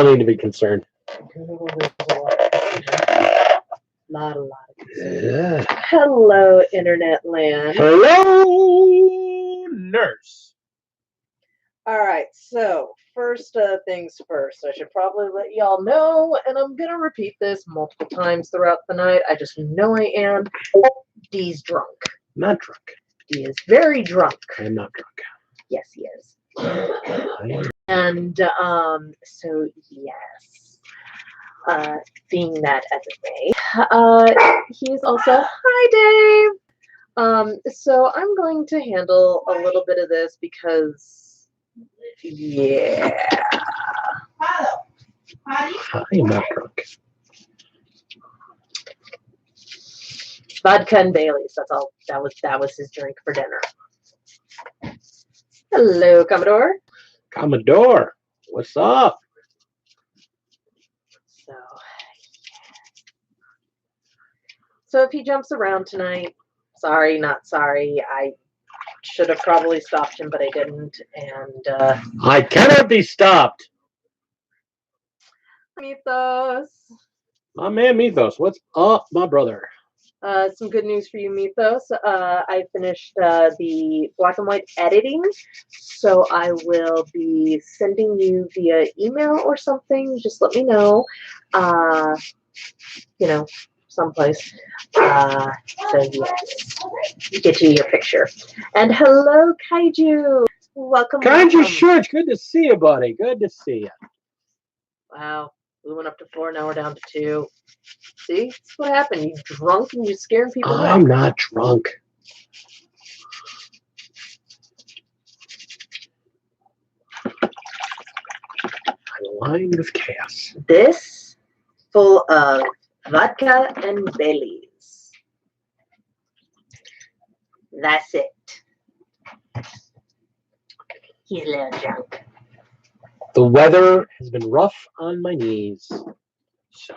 don't need to be concerned. Lot of concern. Hello, internet land. Hello, nurse. All right, so first things first. I should probably let y'all know, and I'm gonna repeat this multiple times throughout the night. I just know I am. Dee's drunk. Not drunk. Dee is very drunk. I am not drunk. Yes, he is. And so yes. Being that as it may, he's also hi Dave. So I'm going to handle a little bit of this because yeah. I am not drunk. Vodka and Bailey's. That's all. That was his drink for dinner. Hello, Commodore. Commodore, what's up? So if he jumps around tonight, sorry, not sorry. I should have probably stopped him, but I didn't. And I cannot be stopped. Mythos. My man Mythos, what's up, my brother? Some good news for you, Mythos. I finished the black and white editing, so I will be sending you via email or something. Just let me know. Someplace. So yes, get you your picture. And hello, Kaiju. Welcome. Kaiju Short, good to see you, buddy. Good to see you. Wow, we went up to 4, now we're down to 2. See, that's what happened. You drunk and you're scaring people. I'm not drunk. I'm lined with chaos. This full of vodka and Baileys. That's it. He's a little drunk. The weather has been rough on my knees. So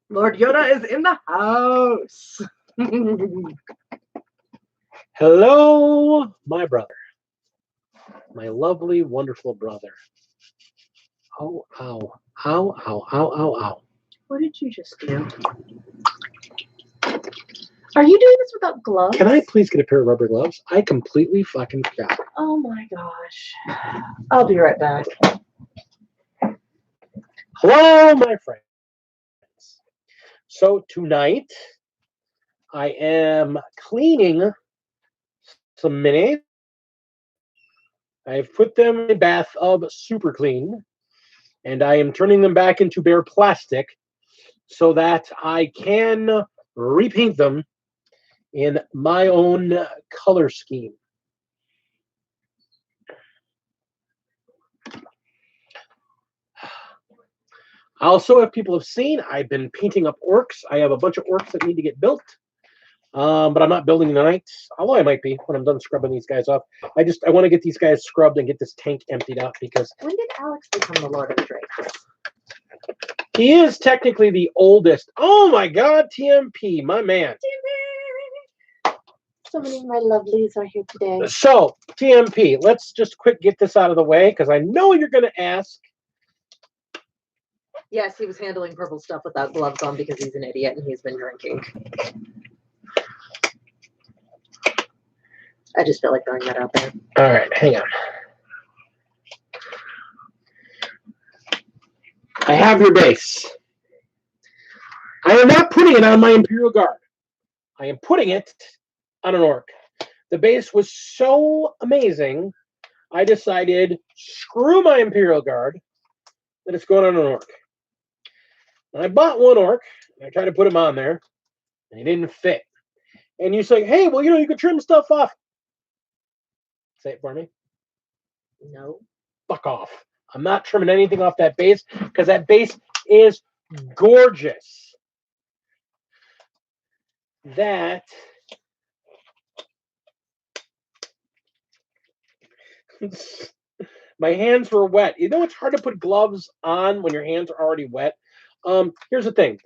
Lord Yoda is in the house. hello, my brother. My lovely, wonderful brother. Oh, ow. Ow, ow, ow, ow, ow. What did you just do? Are you doing this without gloves? Can I please get a pair of rubber gloves? I completely fucking forgot. Oh my gosh. I'll be right back. Hello, my friends. So tonight, I am cleaning some minis. I've put them in a bath of super clean, and I am turning them back into bare plastic so that I can repaint them in my own color scheme. Also, if people have seen, I've been painting up orcs. I have a bunch of orcs that need to get built, but I'm not building tonight, although I might be when I'm done scrubbing these guys off. I want to get these guys scrubbed and get this tank emptied out because... When did Alex become the Lord of the Drakes? He is technically the oldest. Oh my God, TMP, my man. So many of my lovelies are here today. So, TMP, let's just quick get this out of the way because I know you're going to ask. Yes, he was handling purple stuff without gloves on because he's an idiot and he's been drinking. I just feel like throwing that out there. All right, hang on. I have your base. I am not putting it on my Imperial Guard. I am putting it on an orc. The base was so amazing, I decided, screw my Imperial Guard, that it's going on an orc. And I bought one orc, and I tried to put him on there, and he didn't fit. And you say, hey, well, you could trim stuff off. Say it for me. No. Fuck off. I'm not trimming anything off that base because that base is gorgeous. That my hands were wet. You know it's hard to put gloves on when your hands are already wet. Here's the thing.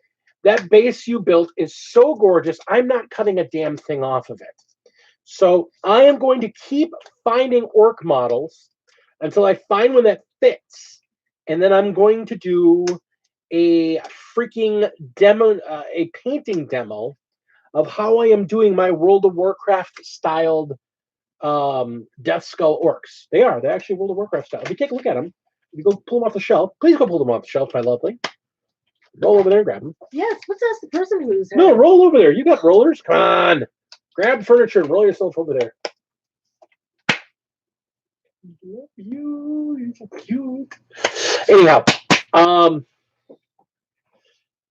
That base you built is so gorgeous. I'm not cutting a damn thing off of it. So I am going to keep finding orc models until I find one that fits. And then I'm going to do a freaking demo, a painting demo of how I am doing my World of Warcraft styled Death Skull orcs. They're actually World of Warcraft style. If you take a look at them, if you go pull them off the shelf, please go pull them off the shelf, my lovely. Roll over there and grab them. Yes, let's ask the person who's No, roll over there. You got rollers? Come on. Grab furniture and roll yourself over there. Love you. You're so cute.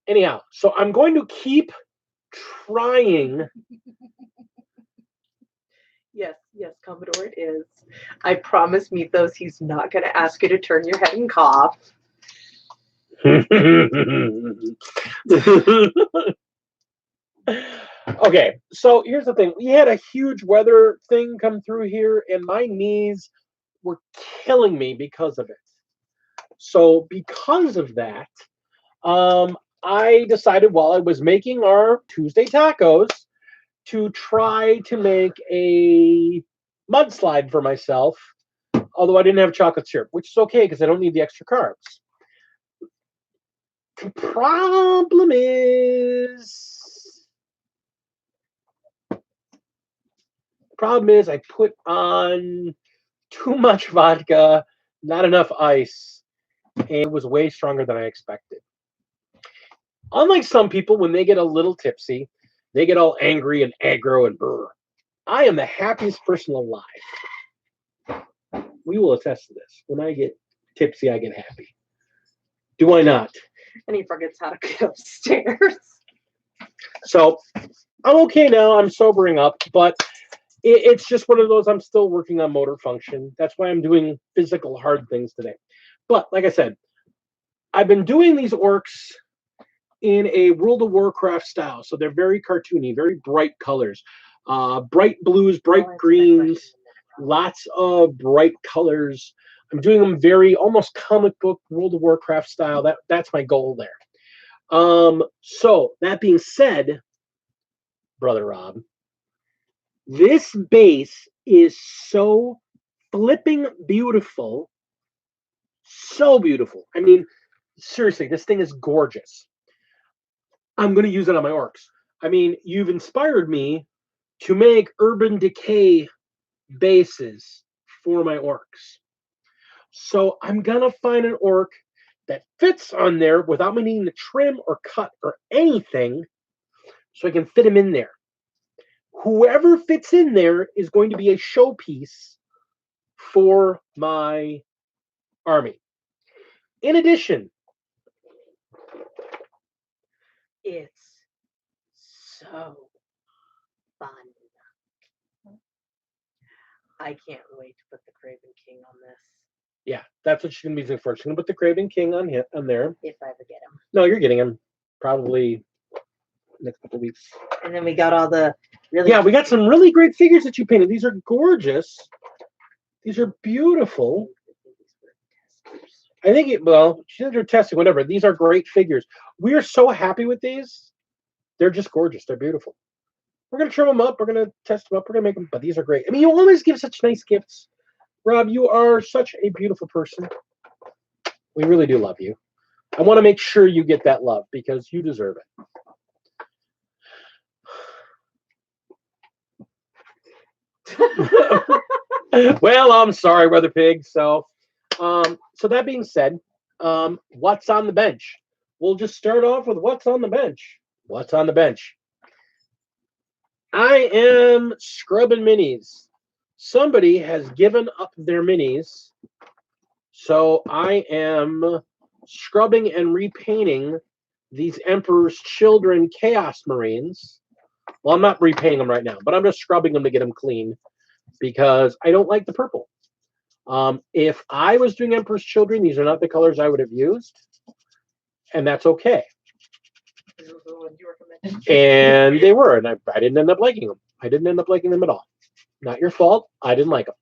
Anyhow, so I'm going to keep trying. Yes, Commodore, it is. I promise Mythos he's not going to ask you to turn your head and cough. Okay, so here's the thing. We had a huge weather thing come through here, and my knees were killing me because of it. So because of that, I decided while I was making our Tuesday tacos to try to make a mudslide for myself, although I didn't have chocolate syrup, which is okay because I don't need the extra carbs. The problem is I put on too much vodka, not enough ice, and it was way stronger than I expected. Unlike some people, when they get a little tipsy, they get all angry and aggro and brr. I am the happiest person alive. We will attest to this. When I get tipsy, I get happy. Do I not? And he forgets how to get upstairs. So I'm okay now. I'm sobering up, but it's just one of those. I'm still working on motor function. That's why I'm doing physical hard things today. But like I said, I've been doing these orcs in a World of Warcraft style. So they're very cartoony, very bright colors, bright blues, bright greens, lots of bright colors. I'm doing them very almost comic book World of Warcraft style. That's my goal there. So that being said, Brother Rob, this base is so flipping beautiful. So beautiful. I mean, seriously, this thing is gorgeous. I'm going to use it on my orcs. I mean, you've inspired me to make Urban Decay bases for my orcs. So I'm going to find an orc that fits on there without me needing to trim or cut or anything so I can fit him in there. Whoever fits in there is going to be a showpiece for my army. In addition, it's so fun. I can't wait to put the Craven King on this. Yeah, that's what she's going to be using for. She's going to put the Craven King on there. If I ever get him. No, you're getting him. Probably next couple weeks. And then we got all the really... Yeah, we got some really great figures that you painted. These are gorgeous. These are beautiful. I think she said you're testing, whatever. These are great figures. We are so happy with these. They're just gorgeous. They're beautiful. We're going to trim them up. We're going to test them up. We're going to make them, but these are great. I mean, you always give such nice gifts. Rob, you are such a beautiful person. We really do love you. I want to make sure you get that love because you deserve it. Well, I'm sorry, Brother Pig. So that being said, what's on the bench? We'll just start off with what's on the bench. What's on the bench? I am scrubbing minis. Somebody has given up their minis, so I am scrubbing and repainting these Emperor's Children Chaos Marines. Well, I'm not repainting them right now, but I'm just scrubbing them to get them clean because I don't like the purple. If I was doing Emperor's Children, these are not the colors I would have used, and that's okay. And they were, and I didn't end up liking them. I didn't end up liking them at all. Not your fault. I didn't like them.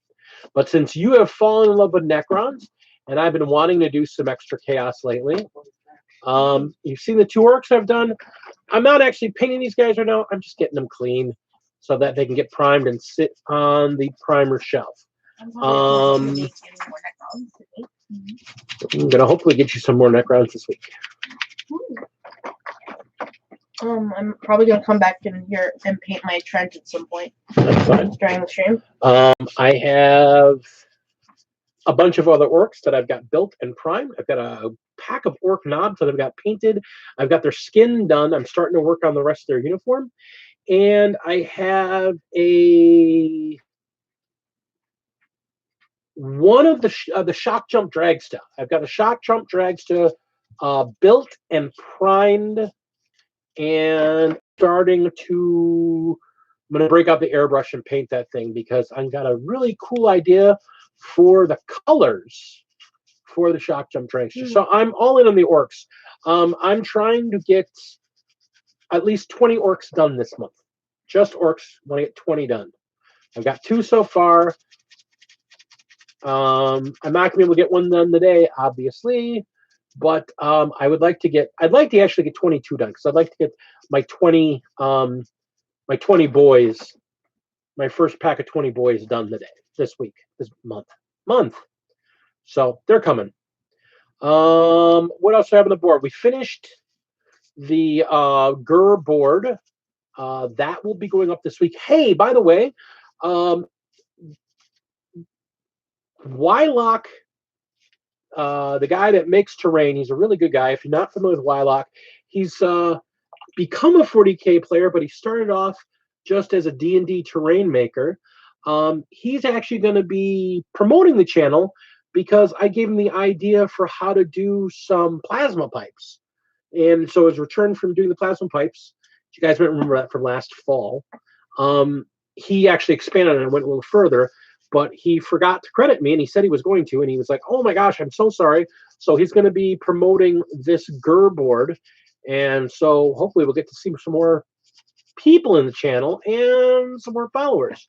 But since you have fallen in love with Necrons, and I've been wanting to do some extra chaos lately, you've seen the 2 orcs I've done. I'm not actually painting these guys right now. I'm just getting them clean so that they can get primed and sit on the primer shelf. I'm gonna hopefully get you some more neck rounds this week. I'm probably gonna come back in here and paint my trench at some point. That's fine. During the stream. I have a bunch of other orcs that I've got built and primed. I've got a pack of orc knobs that I've got painted. I've got their skin done. I'm starting to work on the rest of their uniform. And I have one of the shock jump dragsta. I've got a shock jump dragsta built and primed, and starting to. I'm going to break out the airbrush and paint that thing because I've got a really cool idea for the colors for the shock jump dragsta. So I'm all in on the orcs. I'm trying to get at least 20 orcs done this month. Just orcs. Want to get 20 done. I've got 2 so far. I'm not going to be able to get one done today, obviously, but I'd like to actually get 22 done because I'd like to get my 20 boys, my first pack of 20 boys done today, this week, this month. So they're coming. What else do I have on the board? We finished the GUR board. That will be going up this week. Hey, by the way, Wylock, the guy that makes terrain, he's a really good guy. If you're not familiar with Wylock, he's become a 40K player, but he started off just as a D&D terrain maker. He's actually going to be promoting the channel because I gave him the idea for how to do some plasma pipes. And so as a return from doing the plasma pipes, you guys might remember that from last fall, he actually expanded on it and went a little further, but he forgot to credit me, and he said he was going to, and he was like, oh my gosh, I'm so sorry. So he's going to be promoting this GUR board, and so hopefully we'll get to see some people in the channel and some more followers.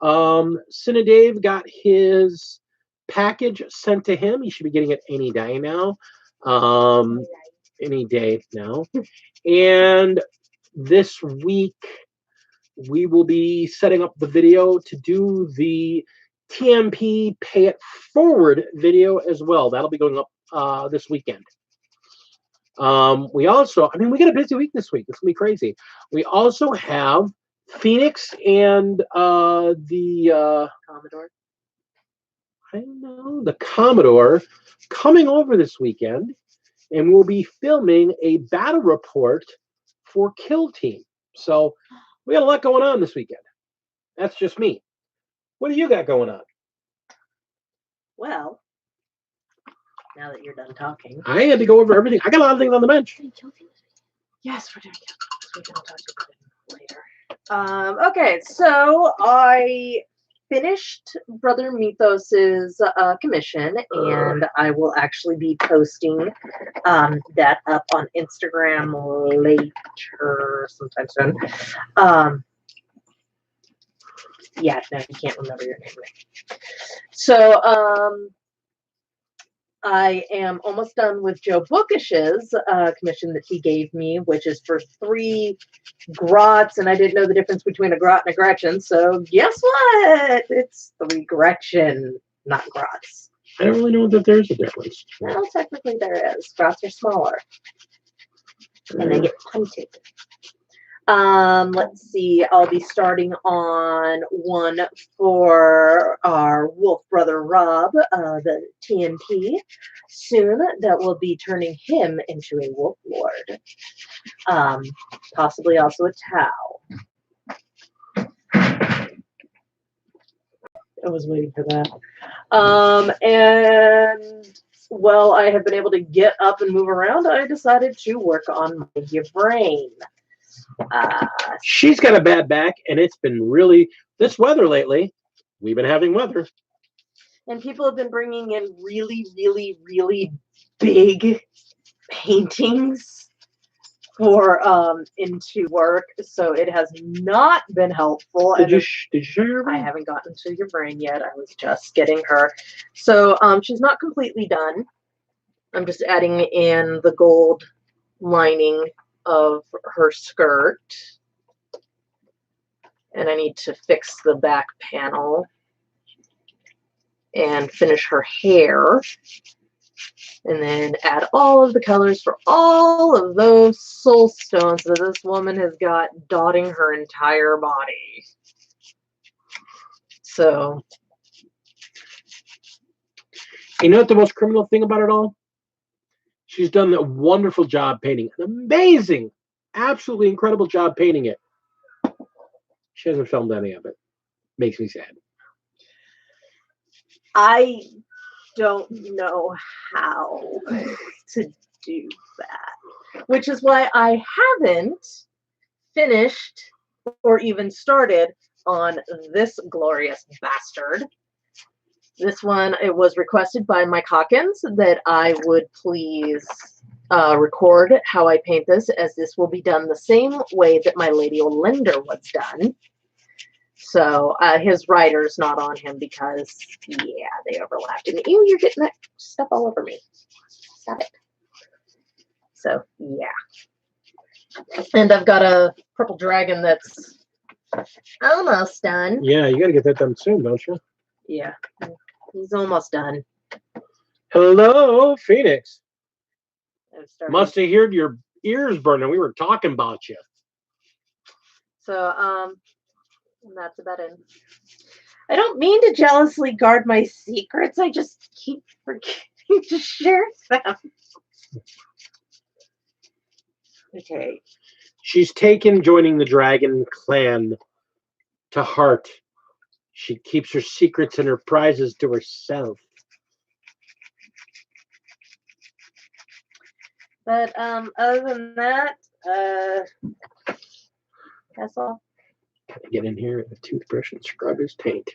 Cinedave got his package sent to him. He should be getting it any day now. Any day now. And this week we will be setting up the video to do the TMP Pay It Forward video as well. That'll be going up this weekend. We also, we got a busy week this week. It's gonna be crazy. We also have Phoenix and the Commodore. I don't know, the Commodore coming over this weekend, and we'll be filming a battle report for Kill Team. So we got a lot going on this weekend. That's just me. What do you got going on? Well, now that you're done talking, I had to go over everything. I got a lot of things on the bench. yes, we're doing Kill Team. We can talk about it later. Okay, so I finished Brother Mythos's commission, and I will actually be posting that up on Instagram later, sometime soon. Yeah, no, you can't remember your name. So, I am almost done with Joe Bookish's commission that he gave me, which is for 3 grots, and I didn't know the difference between a grot and a Gretchen, so guess what? It's 3 Gretchen, not grots. I don't really know that there's a difference. Well, technically there is. Grots are smaller, and they get punted. Let's see. I'll be starting on one for our wolf brother Rob, the TNP, soon. That will be turning him into a wolf lord. Possibly also a Tau. I was waiting for that. And while I have been able to get up and move around, I decided to work on my brain. She's got a bad back, and it's been really this weather lately. We've been having weather, and people have been bringing in really, really, really big paintings for into work, so it has not been helpful. Did you show her? I haven't gotten to your brain yet. I was just getting her. So she's not completely done. I'm just adding in the gold lining of her skirt, and I need to fix the back panel. and finish her hair. And then add all of the colors for all of those soul stones that this woman has got dotting her entire body. So, You know what the most criminal thing about it all? She's done a wonderful job painting. An amazing, absolutely incredible job painting it. She hasn't filmed any of it. Makes me sad. I don't know how to do that, which is why I haven't finished or even started on this glorious bastard. This one, it was requested by Mike Hawkins that I would please record how I paint this, as this will be done the same way that my Lady Olinda was done. So his writer's not on him because, yeah, they overlapped. And ew, you're getting that stuff all over me. Stop it. So, yeah. And I've got a purple dragon that's almost done. Yeah, you got to get that done soon, don't you? Yeah, he's almost done. Hello, Phoenix. I've started. Must have heard your ears burning. We were talking about you. So, and that's about it. I don't mean to jealously guard my secrets. I just keep forgetting to share them. Okay. She's taken joining the dragon clan to heart. She keeps her secrets and her prizes to herself. But other than that, that's all. Get in here with a toothbrush and scrub his taint.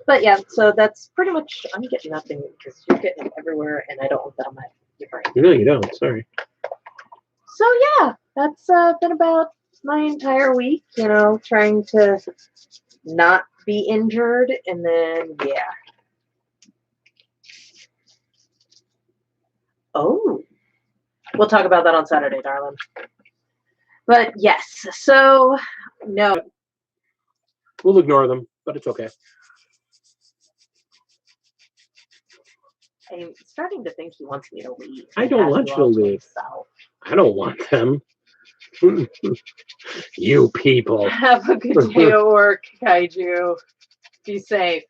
But yeah, so that's pretty much. I'm getting nothing because you're getting it everywhere, and I don't want that on your brain. No, you don't. Sorry. So yeah, that's been about my entire week. You know, trying to not be injured, and then yeah. Oh, we'll talk about that on Saturday, darling. But yes, so no. We'll ignore them, but it's okay. I'm starting to think he wants me to leave. I don't want you to leave. I don't want them. You people. Have a good day at work, Kaiju. Be safe.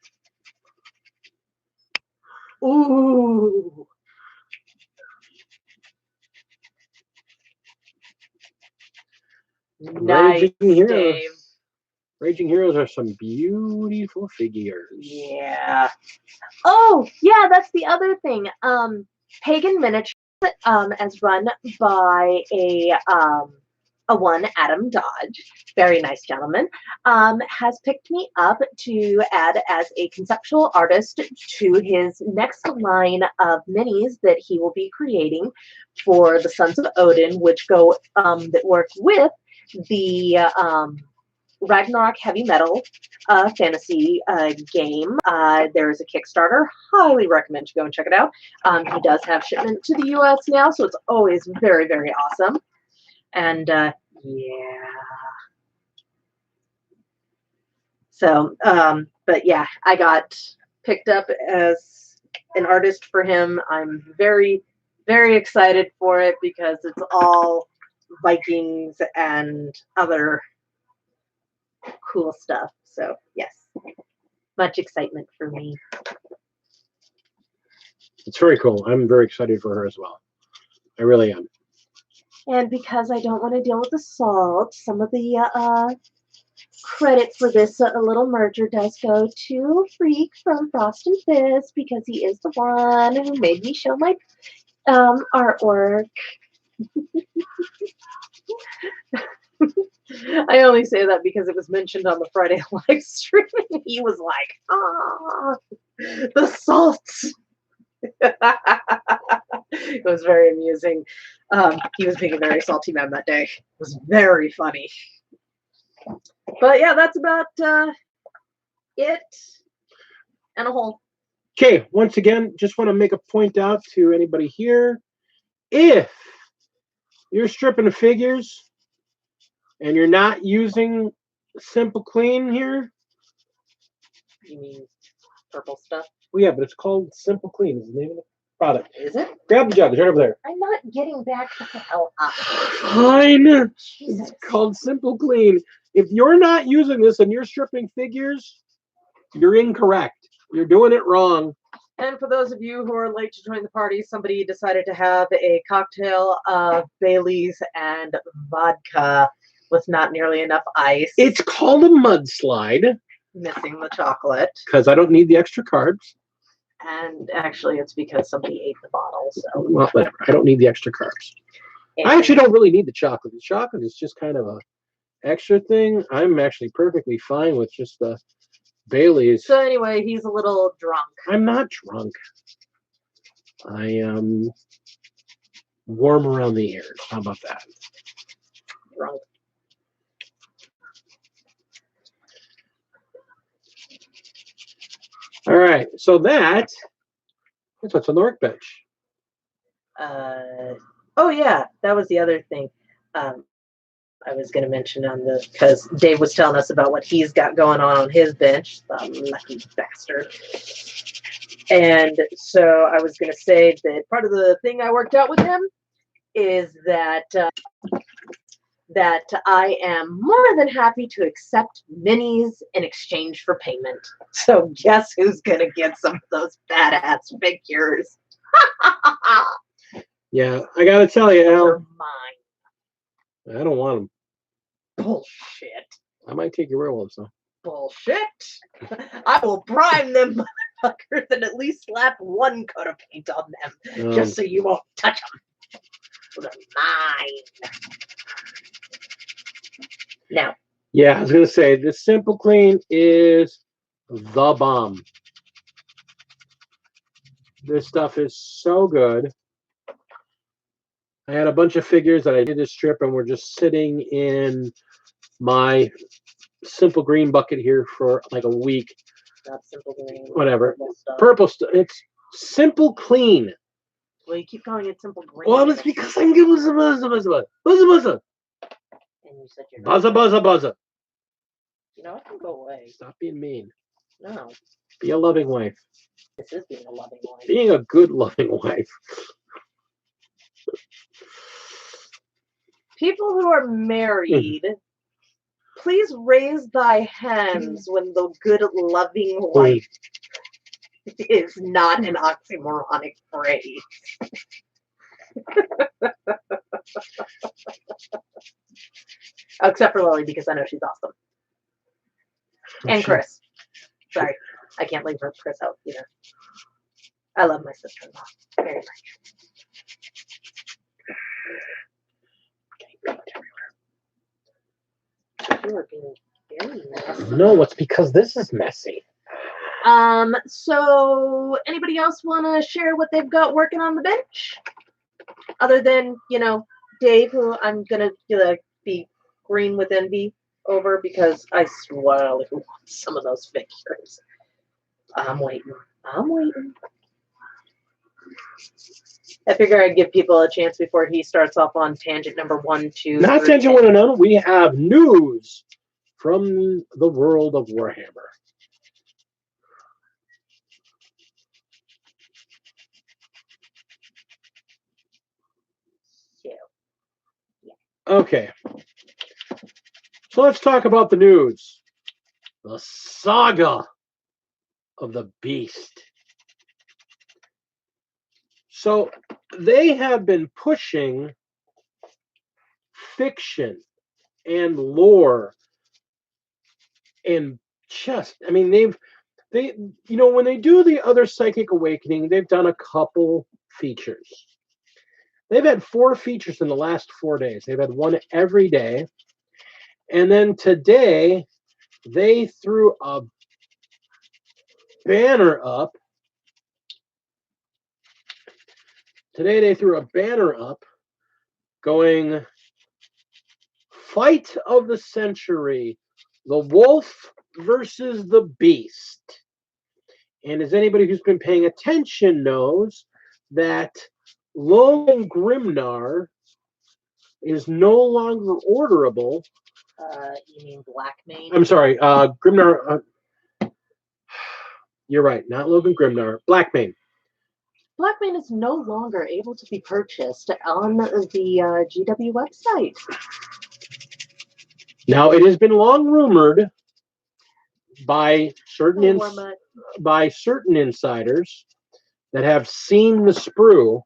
Ooh. Nice, Raging Heroes. Dave. Raging Heroes are some beautiful figures. Yeah. Oh, yeah, that's the other thing. Pagan Miniatures, as run by a one Adam Dodge, very nice gentleman, has picked me up to add as a conceptual artist to his next line of minis that he will be creating for the Sons of Odin, which go that work with the Ragnarok Heavy Metal fantasy game. There's a Kickstarter. Highly recommend you go and check it out. He does have shipment to the US now, so it's always very, very awesome. And yeah. So, but yeah, I got picked up as an artist for him. I'm very, very excited for it because it's all Vikings and other cool stuff. So yes, much excitement for me. It's very cool. I'm very excited for her as well. I really am. And because I don't want to deal with the salt, some of the credit for this little merger does go to Freak from Frost and Fizz because he is the one who made me show my artwork. I only say that because it was mentioned on the Friday live stream, and he was like, "Ah, the salt." It was very amusing. He was being a very salty man that day. It was very funny. But yeah, that's about it and a whole. Okay, once again, just want to make a point out to anybody here. If you're stripping the figures and you're not using Simple Clean here. You mean purple stuff? Well, yeah, but it's called Simple Clean. Is the name of the product. Is it? Grab the jug. It's right over there. I'm not getting back the hell up. Fine. Jesus. It's called Simple Clean. If you're not using this and you're stripping figures, you're incorrect. You're doing it wrong. And for those of you who are late to join the party, somebody decided to have a cocktail of Baileys and vodka with not nearly enough ice. It's called a mudslide Missing the chocolate. because I don't need the extra carbs. And actually, it's because somebody ate the bottle. So Well, whatever. I don't need the extra carbs. I actually don't really need the chocolate. The chocolate is just kind of a extra thing. I'm actually perfectly fine with just the Bailey's. So anyway, he's a little drunk. I'm not drunk. I am warm around the ears. How about that? Drunk. All right. So that's what's on the workbench. Oh yeah, that was the other thing. I was going to mention because Dave was telling us about what he's got going on his bench, the lucky bastard. And so I was going to say that part of the thing I worked out with him is that I am more than happy to accept minis in exchange for payment. So guess who's going to get some of those badass figures? Yeah, I got to tell you, They're Al, mine. I don't want them. Bullshit. I might take your werewolves, though. Bullshit. I will prime them motherfuckers and at least slap one coat of paint on them just so you won't touch them. They're mine. Now. Yeah, I was going to say, this Simple Clean is the bomb. This stuff is so good. I had a bunch of figures that I did this strip and were just sitting in my Simple Green bucket here for like a week. Not Simple Green. Whatever. Stuff. Purple stuff. It's Simple Clean. Well, you keep calling it Simple Green. Well, it's because I'm giving buzza. And you said you're Buzza. You know, I can go away. Stop being mean. No. Be a loving wife. This is being a loving wife. Being a good loving wife. People who are married, please raise thy hands when the good loving wife is not an oxymoronic phrase. Except for Lily, because I know she's awesome. And Chris. Sorry, I can't leave her Chris out either. I love my sister-in-law very much. You are being very messy. No, it's because this is messy. So anybody else want to share what they've got working on the bench? Other than, Dave, who I'm going to be green with envy over because I swear I want some of those figures. I'm waiting. I figure I'd give people a chance before he starts off on tangent number 1, 2. Not tangent 1 and 1. We have news from the world of Warhammer. Okay. So let's talk about the news. The saga of the beast. So they have been pushing fiction and lore and when they do the other Psychic Awakening, they've done a couple features. They've had 4 features in the last 4 days. They've had one every day. And then today, they threw a banner up. Going, Fight of the Century, the Wolf versus the Beast. And as anybody who's been paying attention knows, that Logan Grimnar is no longer orderable You mean Blackmane? I'm sorry, Grimnar. You're right, not Logan Grimnar. Blackmane. Blackmane is no longer able to be purchased on the GW website. Now, it has been long rumored by certain insiders that have seen the sprue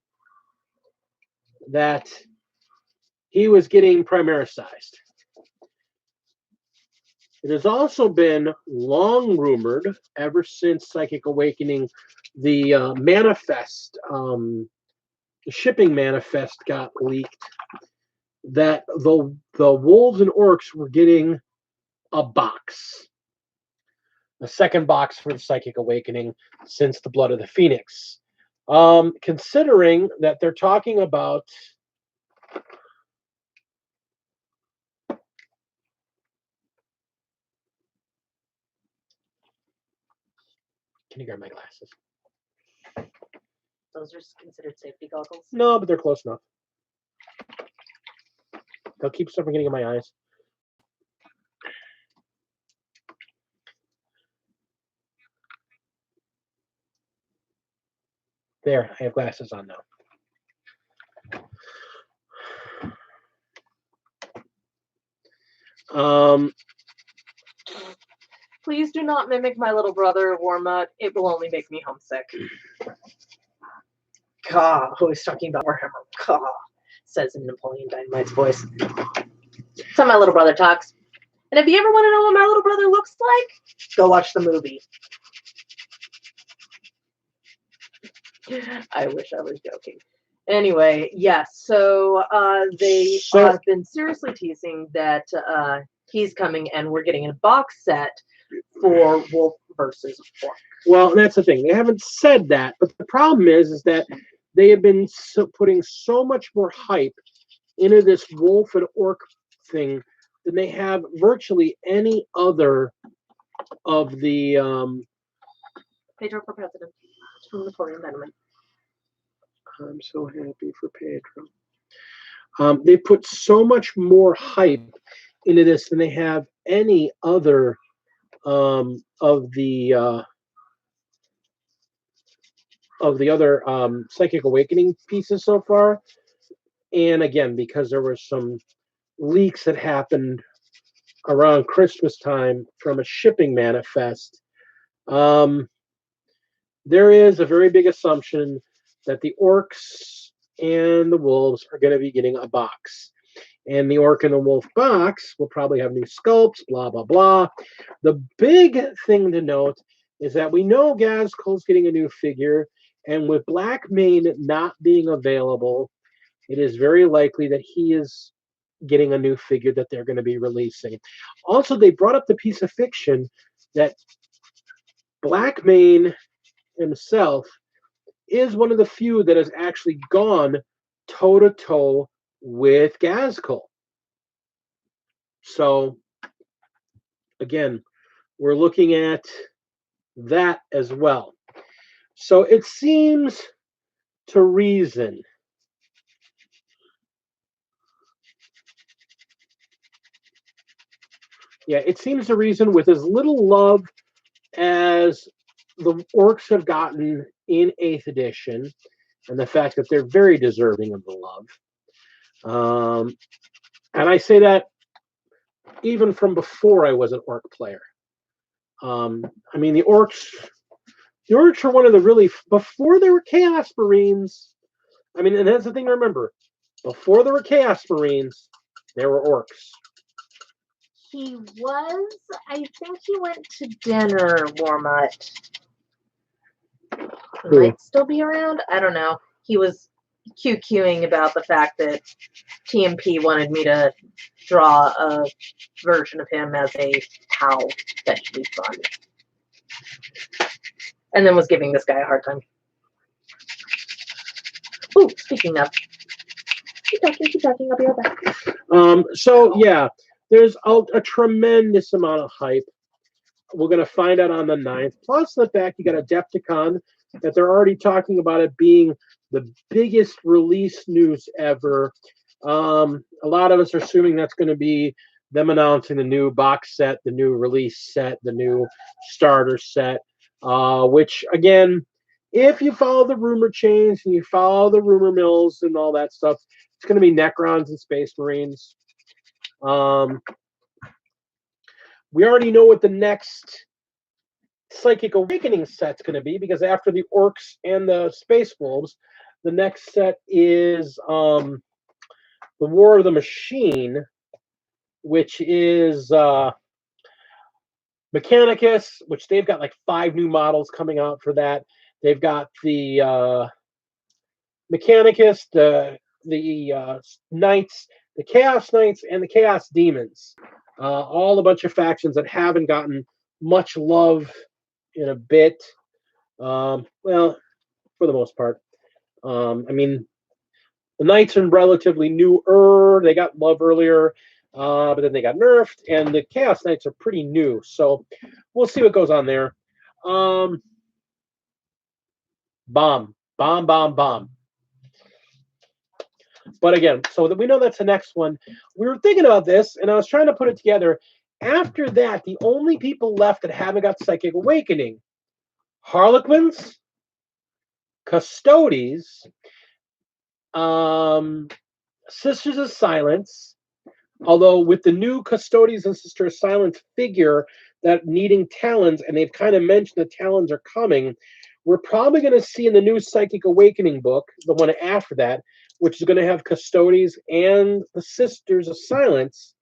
that he was getting primarisized. It has also been long rumored, ever since Psychic Awakening, the manifest, the shipping manifest got leaked, that the wolves and orcs were getting a box, a second box for the Psychic Awakening since the Blood of the Phoenix. Considering that they're talking about can you grab my glasses? Those are considered safety goggles? No, but they're close enough. They'll keep stuff from getting in my eyes. There, I have glasses on now. Please do not mimic my little brother, Warmut. It will only make me homesick. Caw, who is talking about Warhammer? Caw, says in Napoleon Dynamite's voice. That's how my little brother talks. And if you ever want to know what my little brother looks like, go watch the movie. I wish I was joking. Anyway, yes, so they have been seriously teasing that he's coming and we're getting a box set for Wolf versus Orc. Well, that's the thing. They haven't said that, but the problem is that they have been putting so much more hype into this Wolf and Orc thing than they have virtually any other of the. Pedro for president from Napoleon Dynamite. I'm so happy for Pedro. They put so much more hype into this than they have any other of the other Psychic Awakening pieces so far. And again, because there were some leaks that happened around Christmas time from a shipping manifest, there is a very big assumption that the orcs and the wolves are going to be getting a box. And the orc and the wolf box will probably have new sculpts, blah, blah, blah. The big thing to note is that we know Gazkul's getting a new figure, and with Blackmane not being available, it is very likely that he is getting a new figure that they're going to be releasing. Also, they brought up the piece of fiction that Blackmane himself is one of the few that has actually gone toe-to-toe with Gazkul. So, again, we're looking at that as well. So it seems to reason it seems to reason with as little love as the orcs have gotten in 8th edition, and the fact that they're very deserving of the love. And I say that even from before I was an orc player. I mean, the orcs are one of the really, before there were Chaos Marines, I mean, and that's the thing to remember, before there were Chaos Marines, there were orcs. He was, I think he went to dinner, Warmut. He might still be around. I don't know. He was QQing about the fact that TMP wanted me to draw a version of him as a POW that should be fun. And then was giving this guy a hard time. Ooh, speaking of. Keep talking, I'll be right back. So, yeah, there's a tremendous amount of hype. We're going to find out on the 9th. Plus the fact you got Adepticon, that they're already talking about it being the biggest release news ever. A lot of us are assuming that's going to be them announcing the new box set, the new release set, the new starter set, which again, if you follow the rumor chains and you follow the rumor mills and all that stuff, it's going to be Necrons and Space Marines. We already know what the next Psychic Awakening set's going to be, because after the Orcs and the Space Wolves, the next set is the War of the Machine, which is Mechanicus, which they've got like 5 new models coming out for that. They've got the Mechanicus, the Knights, the Chaos Knights, and the Chaos Demons. All a bunch of factions that haven't gotten much love in a bit. Well, for the most part. I mean, the Knights are relatively newer. They got love earlier, but then they got nerfed, and the Chaos Knights are pretty new. So we'll see what goes on there. Bomb. But again, so that we know that's the next one. We were thinking about this, and I was trying to put it together. After that, the only people left that haven't got Psychic Awakening: Harlequins, Custodes, Sisters of Silence. Although with the new Custodes and Sisters of Silence figure that needing talons, and they've kind of mentioned the talons are coming, we're probably going to see in the new Psychic Awakening book, the one after that, which is going to have Custodes and the Sisters of Silence.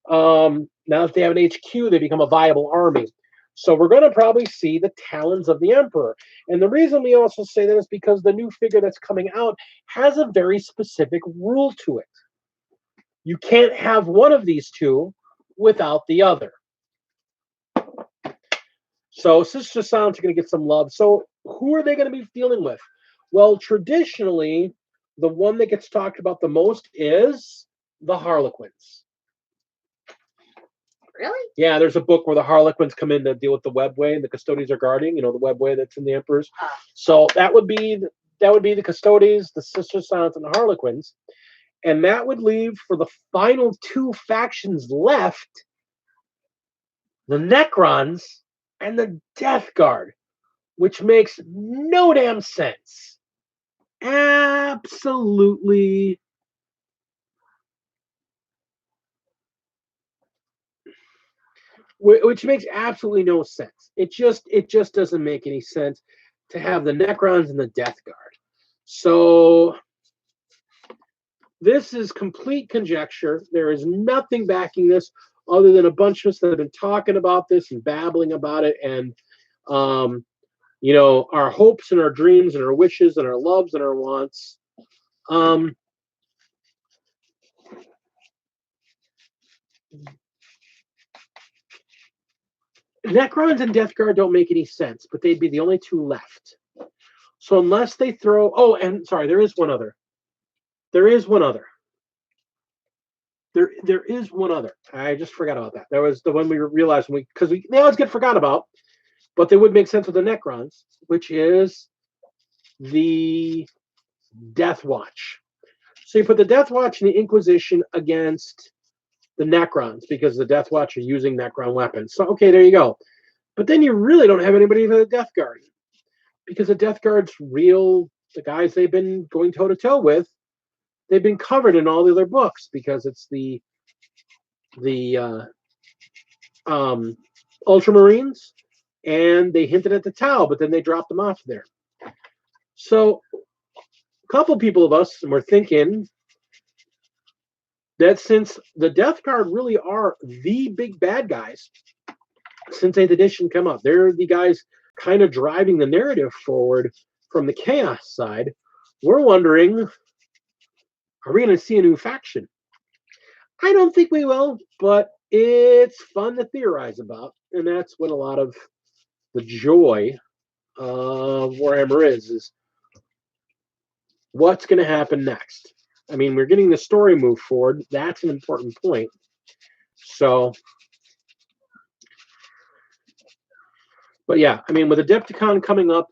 Now that they have an HQ, they become a viable army. So we're going to probably see the talons of the Emperor. And the reason we also say that is because the new figure that's coming out has a very specific rule to it. You can't have one of these two without the other. So Sister Silence are going to get some love. So who are they going to be dealing with? Well, traditionally, the one that gets talked about the most is the Harlequins. Really? Yeah, there's a book where the Harlequins come in to deal with the webway, and the Custodes are guarding. You know, the webway that's in the Emperor's. So that would be the Custodes, the Sister Silence, and the Harlequins, and that would leave for the final 2 factions left the Necrons and the Death Guard, which makes no damn sense. Absolutely. Which makes absolutely no sense. It just doesn't make any sense to have the Necrons and the Death Guard. So this is complete conjecture. There is nothing backing this other than a bunch of us that have been talking about this and babbling about it, and you know, our hopes and our dreams and our wishes and our loves and our wants. Necrons and Death Guard don't make any sense, but they'd be the only 2 left. So unless they throw... Oh, and sorry, there is one other. There is one other. I just forgot about that. There was the one we realized because they always get forgot about, but they would make sense with the Necrons, which is the Death Watch. So you put the Death Watch and the Inquisition against the Necrons, because the Death Watch are using Necron weapons. So, okay, there you go. But then you really don't have anybody for the Death Guard, because the Death Guard's real, the guys they've been going toe-to-toe with, they've been covered in all the other books, because it's the Ultramarines, and they hinted at the Tau, but then they dropped them off there. So a couple people of us were thinking that since the Death Guard really are the big bad guys since 8th edition come up, they're the guys kind of driving the narrative forward from the Chaos side, we're wondering, are we going to see a new faction? I don't think we will, but it's fun to theorize about, and that's what a lot of the joy of Warhammer is what's going to happen next. I mean, we're getting the story moved forward. That's an important point. So, but yeah, I mean, with Adepticon coming up,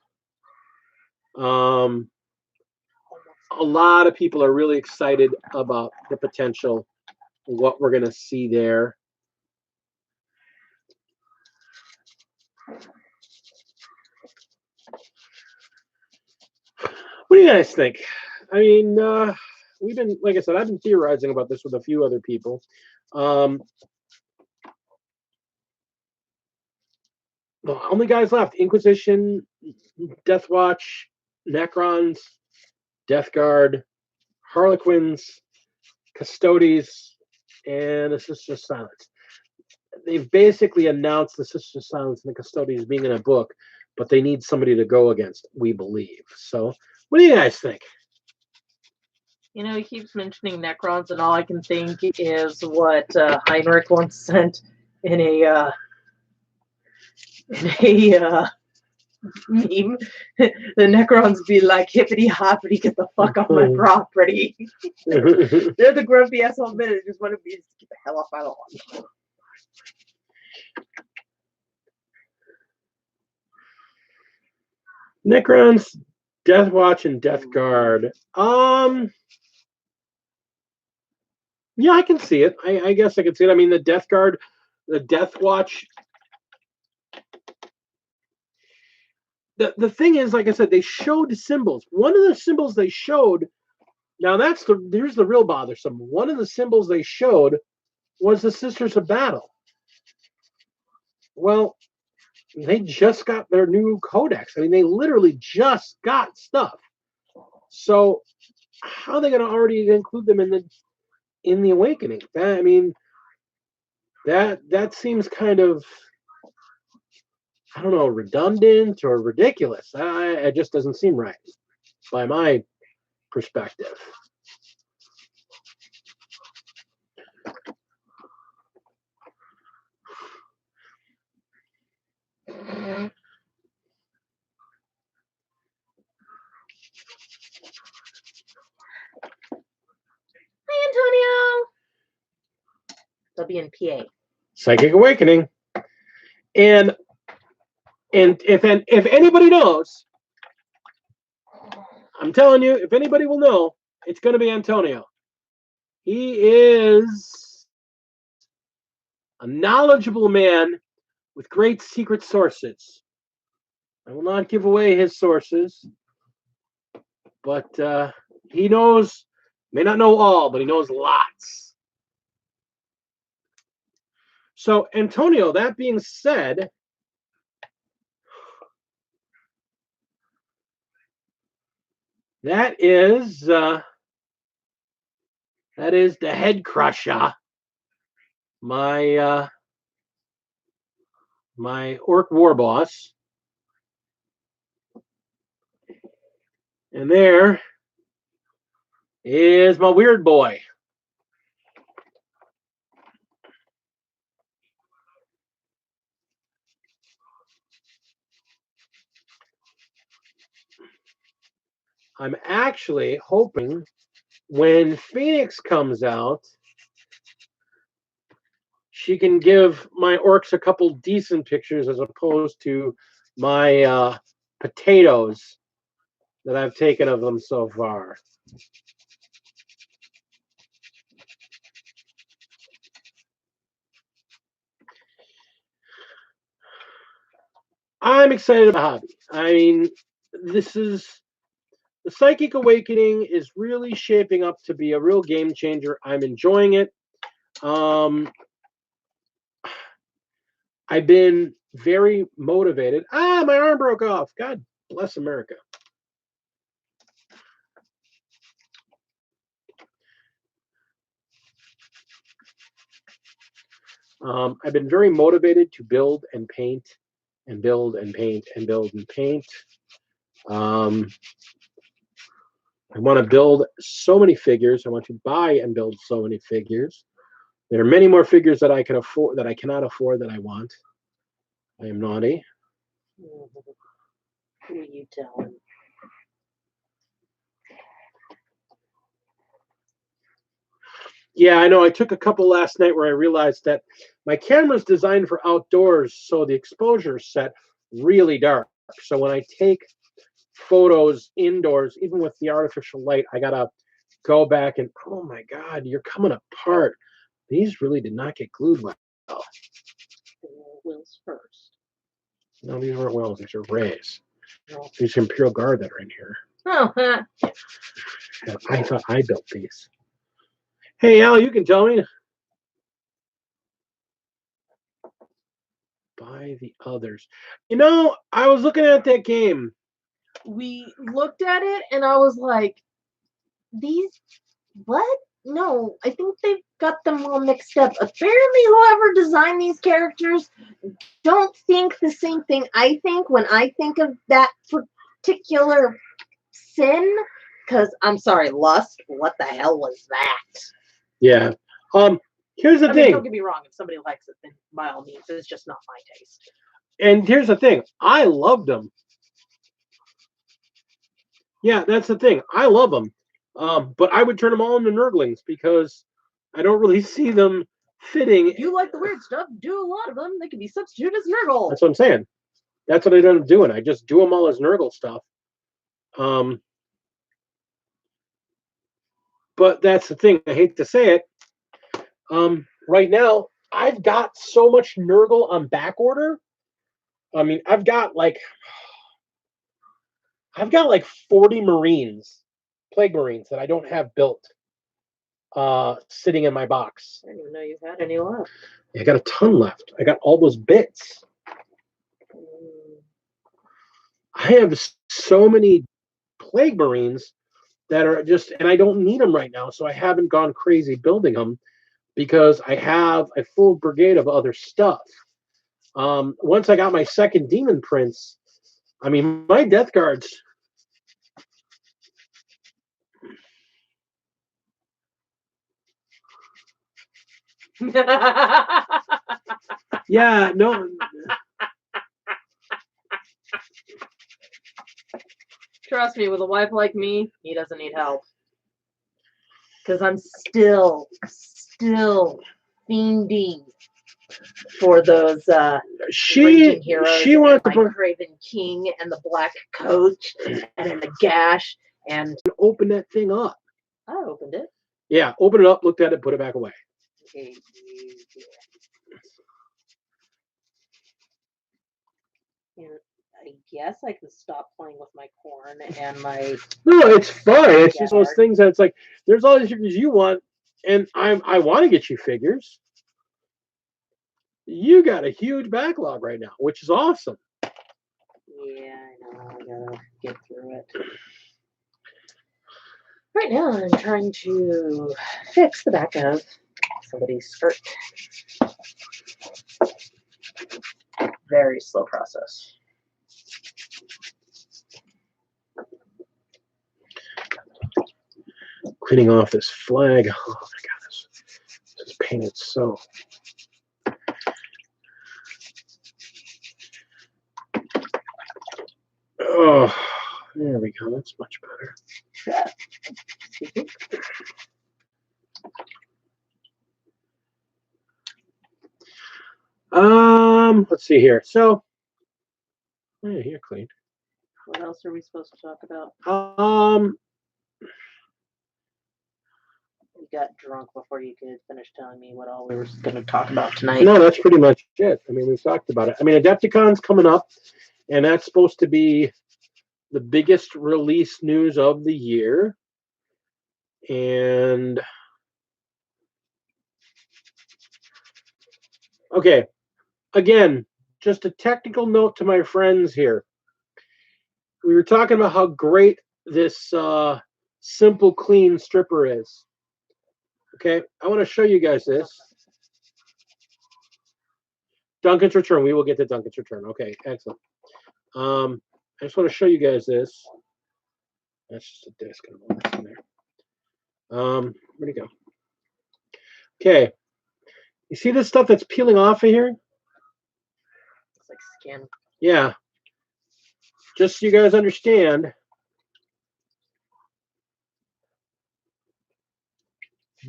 a lot of people are really excited about the potential what we're gonna see there. What do you guys think? I mean, we've been, like I said, I've been theorizing about this with a few other people. The only guys left: Inquisition, Death Watch, Necrons, Death Guard, Harlequins, Custodes, and the Sisters of Silence. They've basically announced the Sisters of Silence and the Custodes being in a book, but they need somebody to go against, we believe. So, what do you guys think? You know, he keeps mentioning Necrons, and all I can think is what Heinrich once sent in a meme. The Necrons be like, hippity hoppity, get the fuck off my property. They're the grumpy asshole men that just want to get the hell off my lawn. Necrons, Death Watch, and Death Guard. Yeah, I can see it. I guess I can see it. I mean, the Death Guard, the Death Watch. The thing is, like I said, they showed symbols. One of the symbols they showed, now here's the real bothersome. One of the symbols they showed was the Sisters of Battle. Well, they just got their new codex. I mean, they literally just got stuff. So how are they going to already include them in the Awakening? I mean, that seems kind of, I don't know, redundant or ridiculous. It just doesn't seem right by my perspective. Hi, Antonio. They'll be in PA. Psychic Awakening. And if anybody knows, I'm telling you, if anybody will know, it's going to be Antonio. He is a knowledgeable man with great secret sources. I will not give away his sources, but he knows, may not know all, but he knows lots. So, Antonio, that being said, that is the head crusher. My orc war boss. And there is my weird boy. I'm actually hoping when Phoenix comes out, she can give my orcs a couple decent pictures as opposed to my potatoes that I've taken of them so far. I'm excited about the hobby. I mean, the Psychic Awakening is really shaping up to be a real game changer. I'm enjoying it. I've been very motivated. My arm broke off. God bless America. I've been very motivated to build and paint and build and paint and build and paint. I want to build so many figures. I want to buy and build so many figures. There are many more figures that I can afford, that I cannot afford, that I want. I am naughty. Who are you telling? Yeah, I know. I took a couple last night where I realized that my camera's designed for outdoors, so the exposure is set really dark. So when I take photos indoors, even with the artificial light, I gotta go back and, oh my God, you're coming apart. These really did not get glued well. Wills first. No, these weren't Wells. These are Rays. These are Imperial Guard that are in here. Oh, I thought I built these. Hey, Al, you can tell me. Buy the others. You know, I was looking at that game. We looked at it and I was like, these, what? No, I think they've got them all mixed up. Apparently, whoever designed these characters don't think the same thing I think when I think of that particular sin. Because I'm sorry, lust. What the hell was that? Yeah. Here's the I mean, thing. don't get me wrong. If somebody likes it, then by all means, it's just not my taste. And here's the thing. I loved them. Yeah, that's the thing. I love them. But I would turn them all into Nurglings because I don't really see them fitting. If you like the weird stuff, do a lot of them. They can be substituted as Nurgle. That's what I'm saying. That's what I end up doing. I just do them all as Nurgle stuff. But that's the thing. I hate to say it. Right now, I've got so much Nurgle on back order. I mean, I've got like 40 Marines, Plague Marines that I don't have built, sitting in my box. I didn't even know you had any left. I got a ton left. I got all those bits. I have so many Plague Marines that are just, and I don't need them right now, so I haven't gone crazy building them because I have a full brigade of other stuff. Once I got my second Demon Prince, I mean, my Death Guards. Yeah, no. Trust me, with a wife like me, he doesn't need help. Because I'm still fiending for those raging heroes. She wants and to my Craven King and the Black Coach and then the Gash and open that thing up. I opened it. Yeah, open it up, looked at it, put it back away. Okay. And I guess I can stop playing with my corn and my. No, it's fun. It's just those things that it's like there's all these figures you want, and I want to get you figures. You got a huge backlog right now, which is awesome. Yeah, I know. I gotta get through it. Right now, I'm trying to fix the back of somebody's skirt. Very slow process. Cleaning off this flag. Oh my god, this is painted so. Oh, there we go. That's much better. Let's see here. So, yeah, you're clean. What else are we supposed to talk about? You got drunk before you could finish telling me what all we were going to talk about tonight. No, that's pretty much it. I mean, we've talked about it. I mean, Adepticon's coming up, and that's supposed to be the biggest release news of the year. And okay, again, just a technical note to my friends here. We were talking about how great this simple, clean stripper is. Okay, I want to show you guys this. Duncan's return. We will get to Duncan's return. Okay, excellent. I just want to show you guys this. That's just a disc. In there. Where'd it go? Okay. You see this stuff that's peeling off of here? It's like skin. Yeah. Just so you guys understand,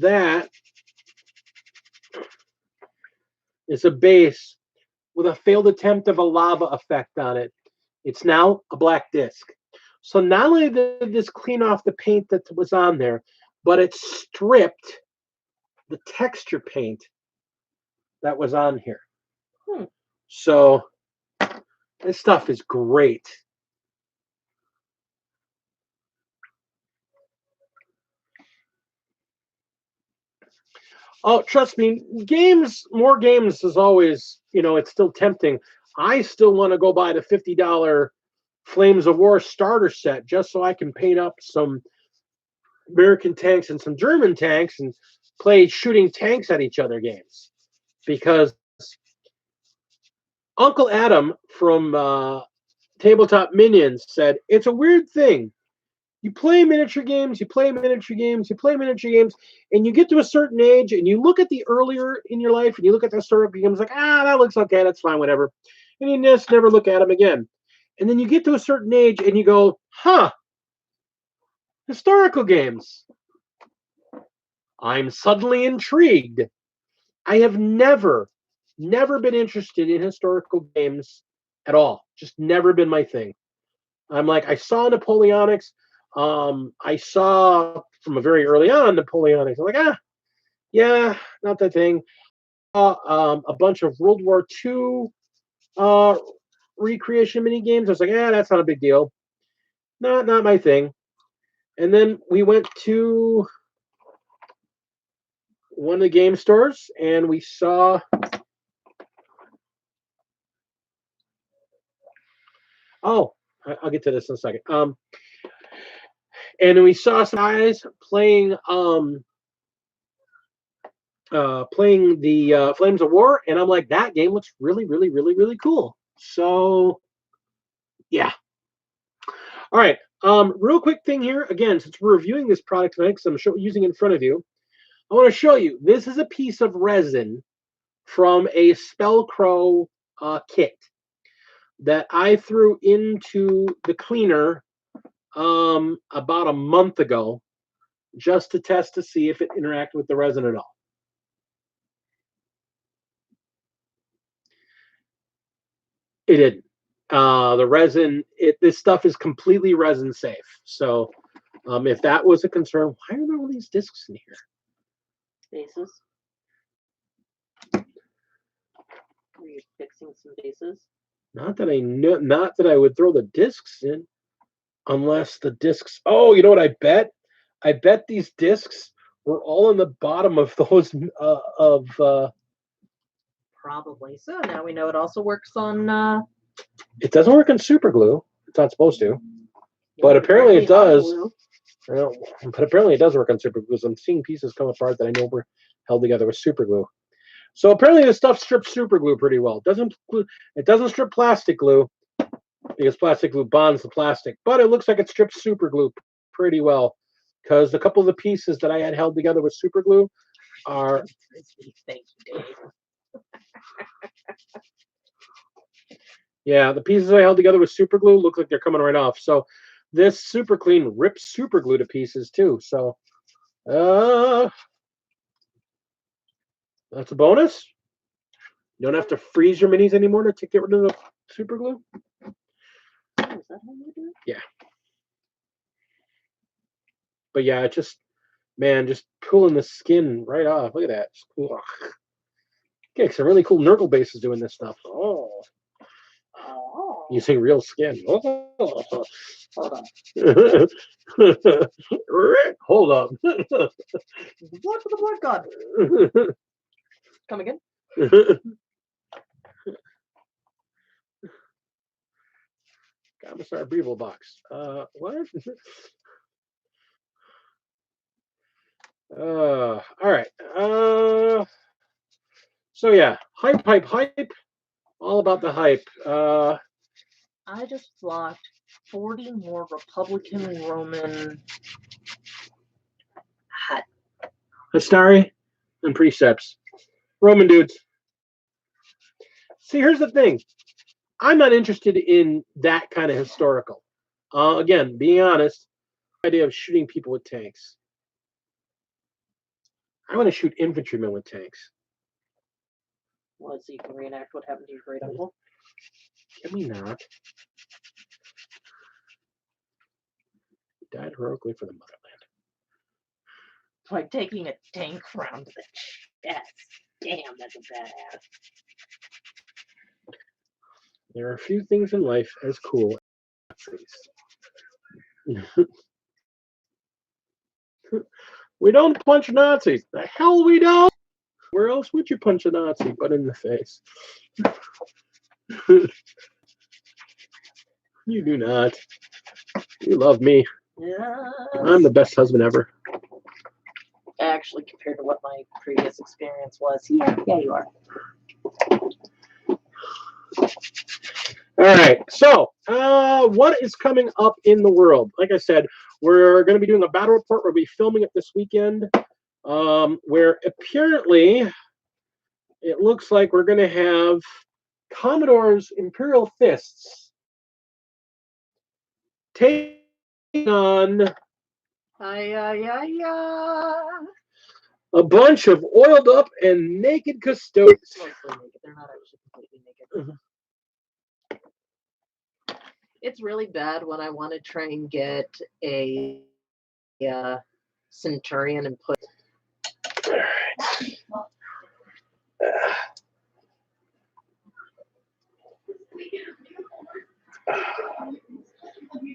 that is a base with a failed attempt of a lava effect on it. It's now a black disc. So not only did this clean off the paint that was on there, but it stripped the texture paint that was on here. Hmm. So this stuff is great. Oh, trust me, more games is always, it's still tempting. I still want to go buy the $50 Flames of War starter set just so I can paint up some American tanks and some German tanks and play shooting tanks at each other games. Because Uncle Adam from Tabletop Minions said, it's a weird thing. You play miniature games, you play miniature games, you play miniature games, and you get to a certain age and you look at the earlier in your life and you look at the historical games like, that looks okay, that's fine, whatever. And you just never look at them again. And then you get to a certain age and you go, historical games. I'm suddenly intrigued. I have never been interested in historical games at all. Just never been my thing. I'm like, I saw Napoleonics. I saw from a very early on Napoleonics. I'm like, yeah, not that thing. A bunch of World War II recreation mini games. I was like, that's not a big deal. Not my thing. And then we went to one of the game stores and we saw I'll get to this in a second. And we saw some guys playing the Flames of War, and I'm like, that game looks really, really, really, really cool. So, yeah. All right. Real quick thing here. Again, since we're reviewing this product tonight, because I'm using it in front of you, I want to show you. This is a piece of resin from a Spellcrow kit that I threw into the cleaner about a month ago, just to test to see if it interacted with the resin at all. It didn't. The resin, this stuff is completely resin safe. So if that was a concern, why are there all these discs in here? Bases. Were you fixing some bases? Not that I know. Not that I would throw the discs in, unless the discs. Oh, you know what? I bet these discs were all in the bottom of those Probably. So now we know it also works on. It doesn't work on super glue. It's not supposed to, but apparently it does. Well, but apparently it does work on super glue. I'm seeing pieces come apart that I know were held together with super glue. So apparently this stuff strips super glue pretty well. It doesn't strip plastic glue because plastic glue bonds the plastic, but it looks like it strips super glue pretty well because a couple of the pieces that I had held together with super glue are. Thank you, Dave. Yeah, the pieces I held together with super glue look like they're coming right off. So this super clean rips super glue to pieces too. So that's a bonus. You don't have to freeze your minis anymore to get rid of the super glue. Is that how you do it? Yeah. But yeah, it just pulling the skin right off. Look at that. Okay, some really cool Nurgle bases doing this stuff. Oh. Using real skin. Oh. Hold on. Hold up. What for the blood god? Come again? Commissar Brevel box. What? All right. So yeah, hype. All about the hype. I just blocked 40 more Republican Roman hat. Hastari and Precepts. Roman dudes. See, here's the thing. I'm not interested in that kind of historical. Again, being honest, the idea of shooting people with tanks. I want to shoot infantrymen with tanks. Well, so you can reenact what happened to your great uncle? Can we not? He died heroically for the motherland. Like taking a tank round to the chest. Damn, that's a badass. There are a few things in life as cool as Nazis. We don't punch Nazis. The hell we don't. Where else would you punch a Nazi but in the face? You do not. You love me. Yeah. I'm the best husband ever. Actually, compared to what my previous experience was, yeah, you are. All right. So, what is coming up in the world? Like I said, we're going to be doing a battle report. We'll be filming it this weekend, where apparently it looks like we're going to have Commodore's Imperial Fists taking on a bunch of oiled up and naked custodians. Mostly naked. They're not actually completely naked. It's really bad when I want to try and get a Centurion and put.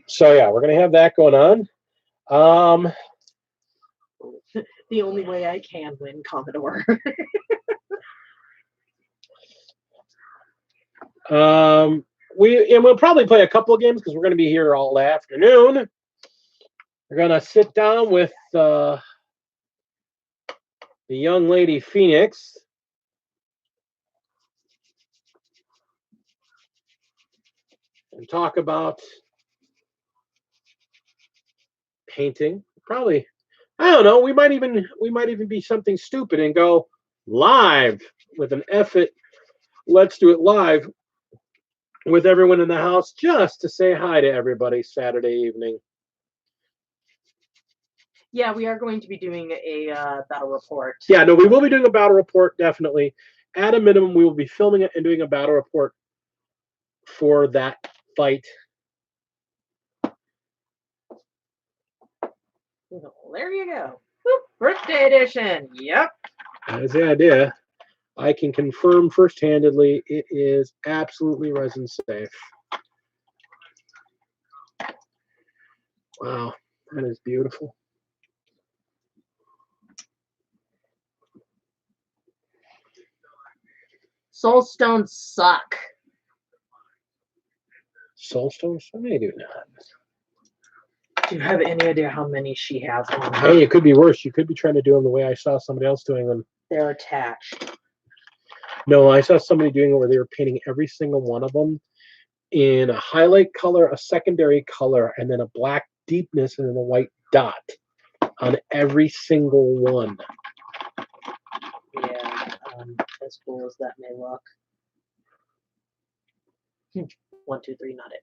So yeah, we're gonna have that going on. The only way I can win Commodore. We'll probably play a couple of games because we're going to be here all afternoon. We're going to sit down with the young lady Phoenix and talk about painting. Probably, I don't know. We might even be something stupid and go live with an effort. Let's do it live with everyone in the house just to say hi to everybody Saturday evening. Yeah, we are going to be doing a battle report. Yeah, no, we will be doing a battle report, definitely. At a minimum, we will be filming it and doing a battle report for that fight. Well, there you go. Whoop, birthday edition. Yep. That is the idea. I can confirm first-handedly it is absolutely resin safe. Wow, that is beautiful. Soulstones suck. Soulstones? They do not. Do you have any idea how many she has on her? Hey, it could be worse. You could be trying to do them the way I saw somebody else doing them. They're attached. No, I saw somebody doing it where they were painting every single one of them in a highlight color, a secondary color, and then a black deepness and then a white dot on every single one. Yeah, as cool as that may look. 1, 2, 3, not it.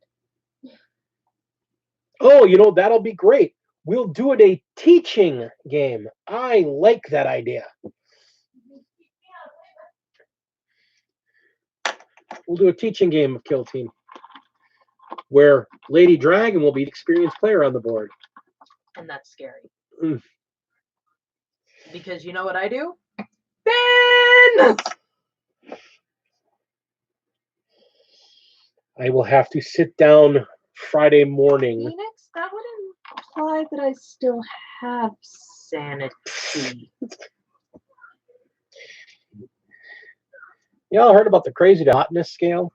Oh, you know, that'll be great. We'll do it a teaching game. I like that idea. We'll do a teaching game of Kill Team where Lady Dragon will be the experienced player on the board. And that's scary. Mm. Because you know what I do? Ben! I will have to sit down Friday morning. Phoenix, that would imply that I still have sanity. Y'all heard about the crazy to hotness scale?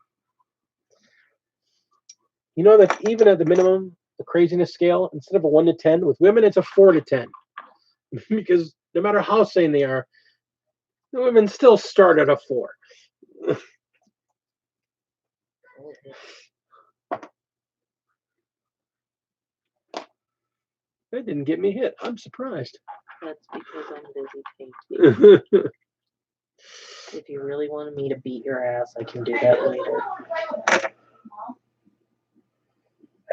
You know that even at the minimum, the craziness scale, instead of a 1 to 10, with women it's a 4 to 10. Because no matter how sane they are, the women still start at a 4. That didn't get me hit. I'm surprised. That's because I'm busy painting. If you really wanted me to beat your ass, I can do that later.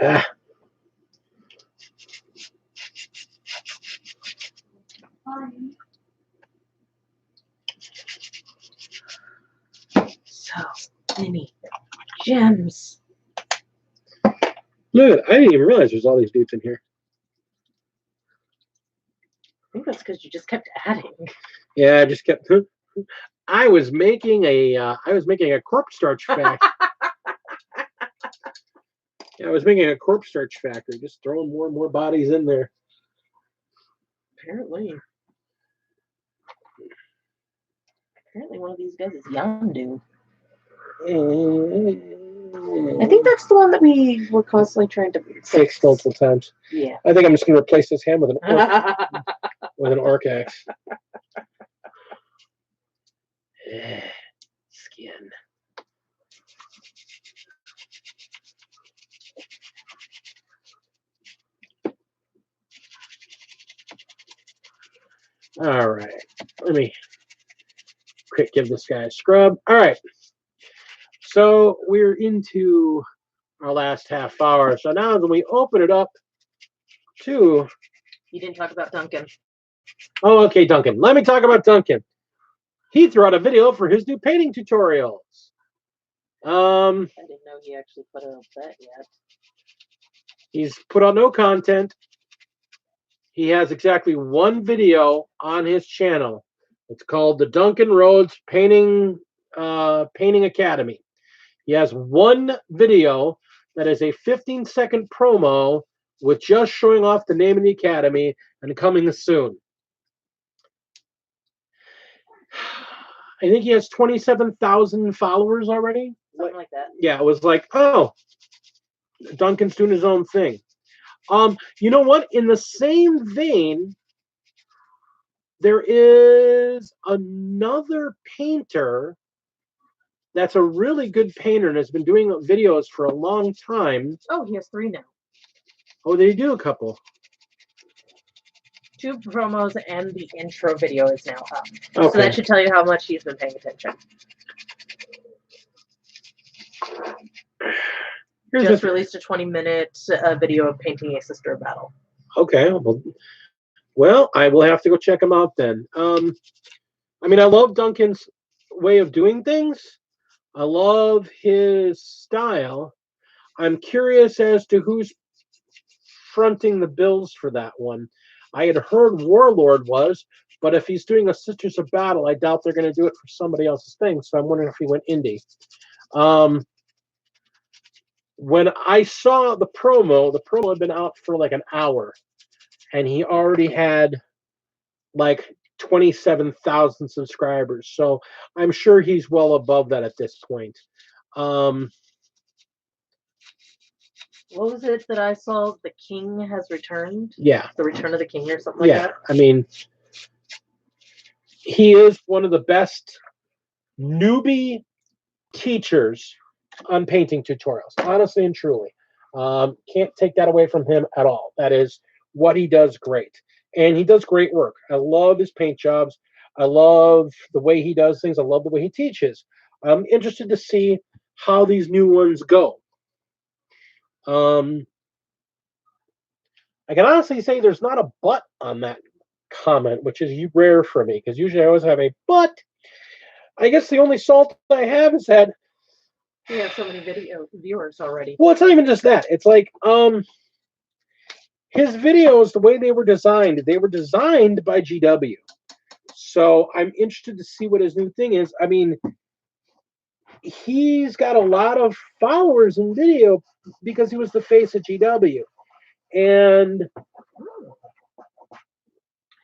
Ah. So many gems. Look, I didn't even realize there's all these dudes in here. think that's because you just kept adding. Yeah, I just kept. I was making a corpse starch factory. Yeah, I was making a corpse starch factory, just throwing more and more bodies in there. Apparently one of these guys is Yandu. I think that's the one that we were constantly trying to fix multiple times. Yeah. I think I'm just going to replace this hand with an orc axe. Skin. All right. Let me quick give this guy a scrub. All right. So we're into our last half hour. So now when we open it up to... You didn't talk about Duncan. Oh, okay, Duncan. Let me talk about Duncan. He threw out a video for his new painting tutorials. I didn't know he actually put out that yet. He's put out no content. He has exactly one video on his channel. It's called the Duncan Rhodes Painting Academy. He has one video that is a 15-second promo with just showing off the name of the academy and coming soon. I think he has 27,000 followers already. Something like that. Yeah, it was like, oh, Duncan's doing his own thing. You know what? In the same vein, there is another painter that's a really good painter and has been doing videos for a long time. Oh, he has 3 now. Oh, they do a couple. 2 promos and the intro video is now up. Okay. So that should tell you how much he's been paying attention. Just released a 20-minute video of painting a sister of battle. Okay. Well, I will have to go check him out then. I mean, I love Duncan's way of doing things. I love his style. I'm curious as to who's fronting the bills for that one. I had heard Warlord was, but if he's doing a Sisters of Battle, I doubt they're going to do it for somebody else's thing. So I'm wondering if he went indie. When I saw the promo had been out for like an hour, and he already had like 27,000 subscribers. So I'm sure he's well above that at this point. What was it that I saw? The King has returned? Yeah. The Return of the King or something like that? Yeah, I mean, he is one of the best newbie teachers on painting tutorials, honestly and truly. Can't take that away from him at all. That is what he does great. And he does great work. I love his paint jobs. I love the way he does things. I love the way he teaches. I'm interested to see how these new ones go. I can honestly say there's not a but on that comment, which is rare for me, because usually I always have a but. I guess the only salt I have is that we have so many video viewers already. Well, it's not even just that. It's like his videos, the way they were designed by GW. So I'm interested to see what his new thing is. I mean, he's got a lot of followers in video because he was the face of GW. And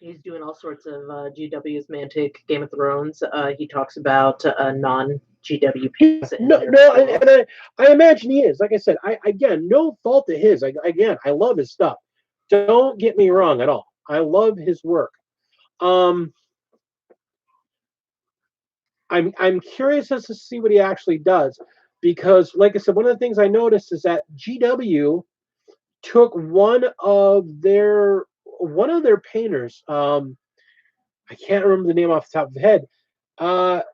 he's doing all sorts of GW's Mantic, Game of Thrones. He talks about non-GW pieces. And I imagine he is. Like I said, again, no fault to his. I love his stuff. Don't get me wrong at all. I love his work. I'm curious as to see what he actually does, because, like I said, one of the things I noticed is that GW took one of their painters. I can't remember the name off the top of the head.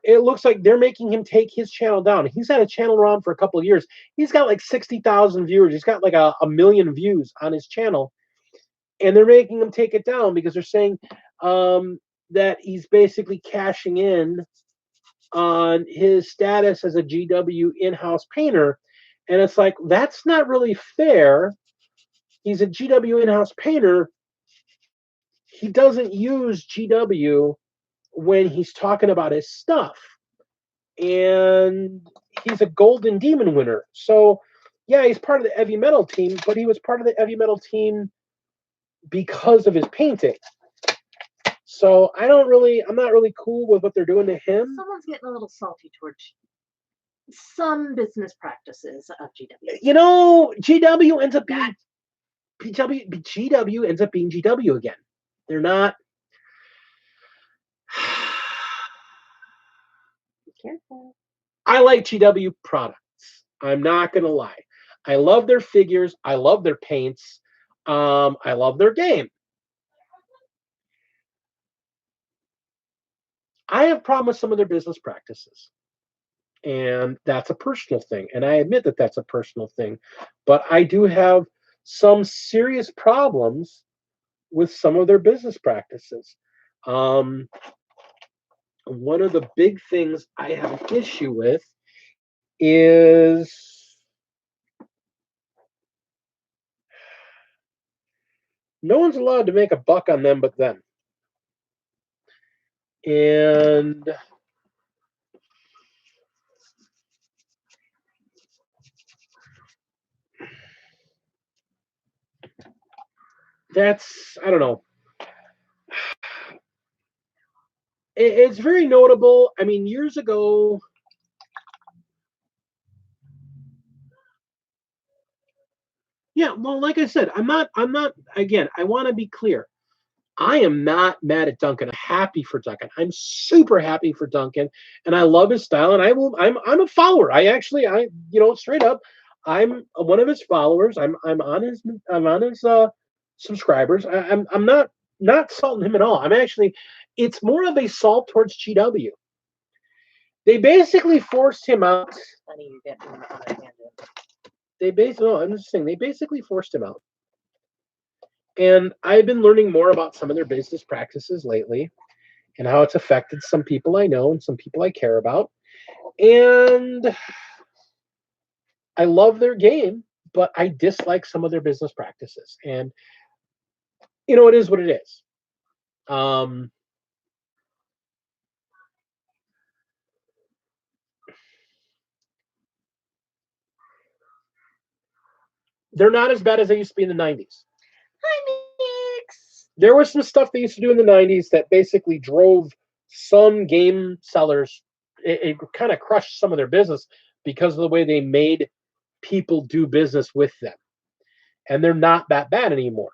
It looks like they're making him take his channel down. He's had a channel around for a couple of years. He's got like 60,000 viewers. He's got like a million views on his channel, and they're making him take it down because they're saying that he's basically cashing in on his status as a GW in-house painter. And it's like, that's not really fair. He's a GW in-house painter. he doesn't use GW when he's talking about his stuff. And he's a Golden Demon winner. So, yeah, he's part of the heavy metal team, but he was part of the heavy metal team because of his painting. So I'm not really cool with what they're doing to him. Someone's getting a little salty towards some business practices of GW. You know, GW ends up being GW ends up being GW again. They're not. Be careful. I like GW products. I'm not gonna lie. I love their figures. I love their paints. I love their game. I have problems with some of their business practices, and that's a personal thing. And I admit that that's a personal thing, but I do have some serious problems with some of their business practices. One of the big things I have an issue with is no one's allowed to make a buck on them but them. And that's, I don't know. It's very notable. I mean, years ago, yeah, well, like I said, again, I want to be clear. I am not mad at Duncan. I'm happy for Duncan. I'm super happy for Duncan, and I love his style. And I'm a follower. Straight up, I'm one of his followers. I'm on his subscribers. I'm not salting him at all. It's more of a salt towards GW. They basically forced him out. Honey, you're getting on a tangent. I'm just saying they basically forced him out. And I've been learning more about some of their business practices lately and how it's affected some people I know and some people I care about. And I love their game, but I dislike some of their business practices. And, it is what it is. They're not as bad as they used to be in the 90s. Hi, Mix. There was some stuff they used to do in the 90s that basically drove some game sellers. It kind of crushed some of their business because of the way they made people do business with them. And they're not that bad anymore.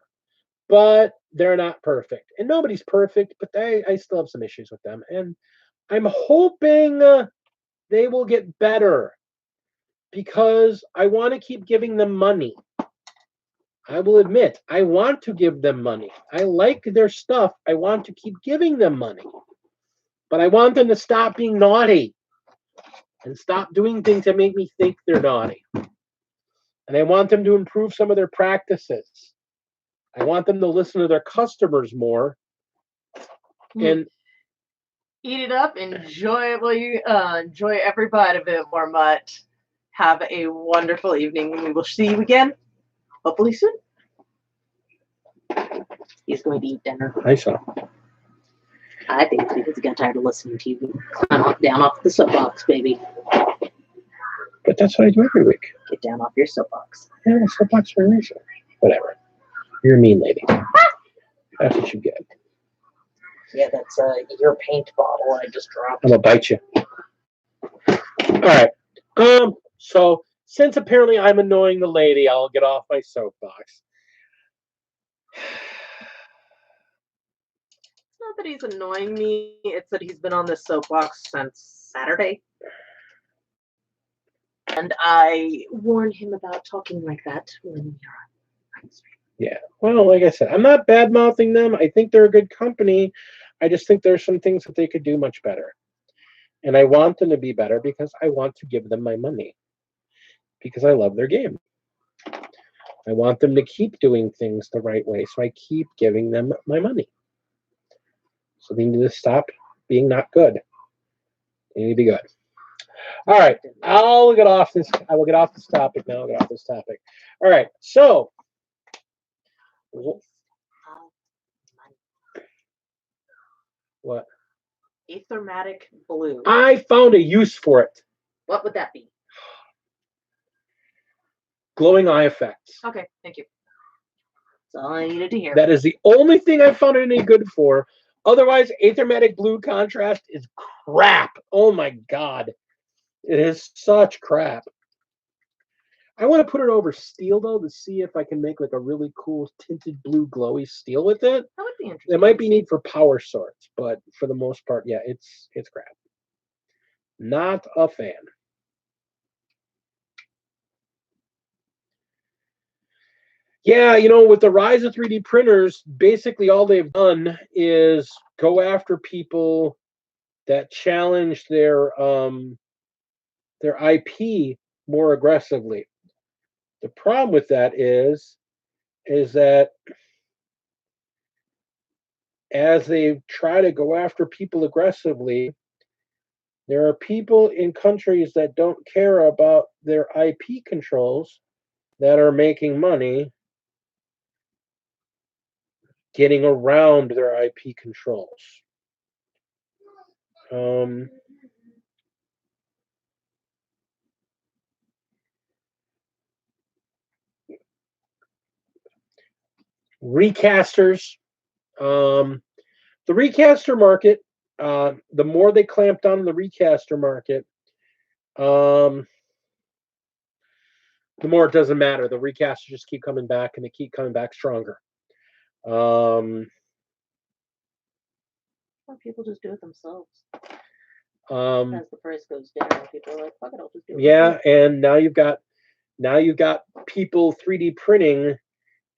But they're not perfect. And nobody's perfect, but I still have some issues with them. And I'm hoping they will get better because I want to keep giving them money. I will admit, I want to give them money. I like their stuff. I want to keep giving them money. But I want them to stop being naughty and stop doing things that make me think they're naughty. And I want them to improve some of their practices. I want them to listen to their customers more. And eat it up, enjoy it while you enjoy every bite of it, Marmot. Have a wonderful evening. We will see you again, hopefully soon. He's going to eat dinner. I saw. I think it's because he got tired of listening to you climb down off the soapbox, baby. But that's what I do every week. Get down off your soapbox. Yeah, soapbox for a reason. Whatever. You're a mean lady. That's what you get. Yeah, that's your paint bottle I just dropped. I'm gonna bite you. All right. So since apparently I'm annoying the lady, I'll get off my soapbox. It's not that he's annoying me, it's that he's been on this soapbox since Saturday. And I warned him about talking like that when you're on stream. Yeah. Well, like I said, I'm not bad mouthing them. I think they're a good company. I just think there's some things that they could do much better. And I want them to be better because I want to give them my money. Because I love their game. I want them to keep doing things the right way. So I keep giving them my money. So they need to stop being not good. They need to be good. All right. I will get off this topic now. I'll get off this topic. All right. So What? Aethermatic blue. I found a use for it. What would that be? Glowing eye effects. Okay, thank you. That's all I needed to hear. That is the only thing I found it any good for. Otherwise, Aethermatic blue contrast is crap. Oh my god. It is such crap. I want to put it over steel though to see if I can make like a really cool tinted blue glowy steel with it. That would be interesting. It might be neat for power sorts, but for the most part, yeah, it's crap. Not a fan. Yeah, with the rise of 3D printers, basically all they've done is go after people that challenge their IP more aggressively. The problem with that is that as they try to go after people aggressively, there are people in countries that don't care about their IP controls that are making money getting around their IP controls. Recasters. The recaster market, the more they clamp down on the recaster market, the more it doesn't matter. The recasters just keep coming back, and they keep coming back stronger. Or people just do it themselves. As the price goes down, people are like, "Fuck it, I'll just do it." Yeah, and now you've got people 3D printing,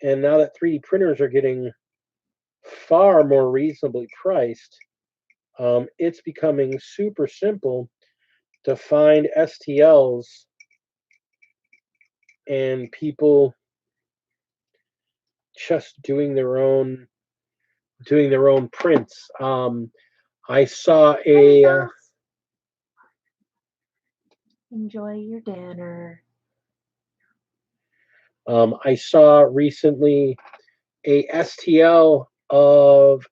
and now that 3D printers are getting far more reasonably priced, it's becoming super simple to find STLs and people just doing their own prints. I saw a enjoy your dinner. I saw recently a STL of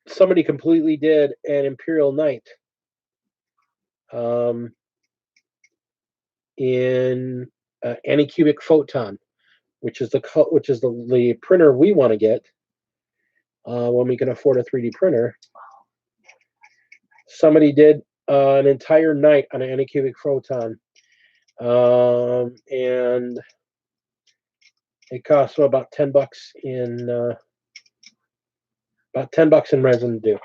somebody completely did an Imperial Knight in Anycubic Photon, which is the printer we want to get when we can afford a 3D printer. Somebody did an entire night on an Anycubic Photon, and it cost them about $10 in resin to do.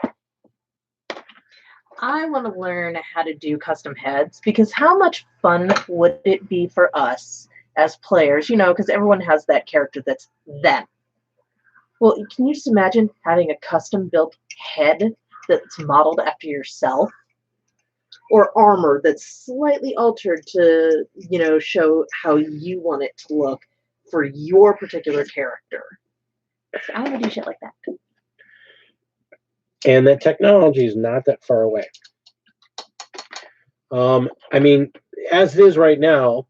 I want to learn how to do custom heads, because how much fun would it be for us as players? Because everyone has that character that's them. Well, can you just imagine having a custom built head that's modeled after yourself? Or armor that's slightly altered to, show how you want it to look for your particular character. So I want to do shit like that. And that technology is not that far away. I mean, as it is right now,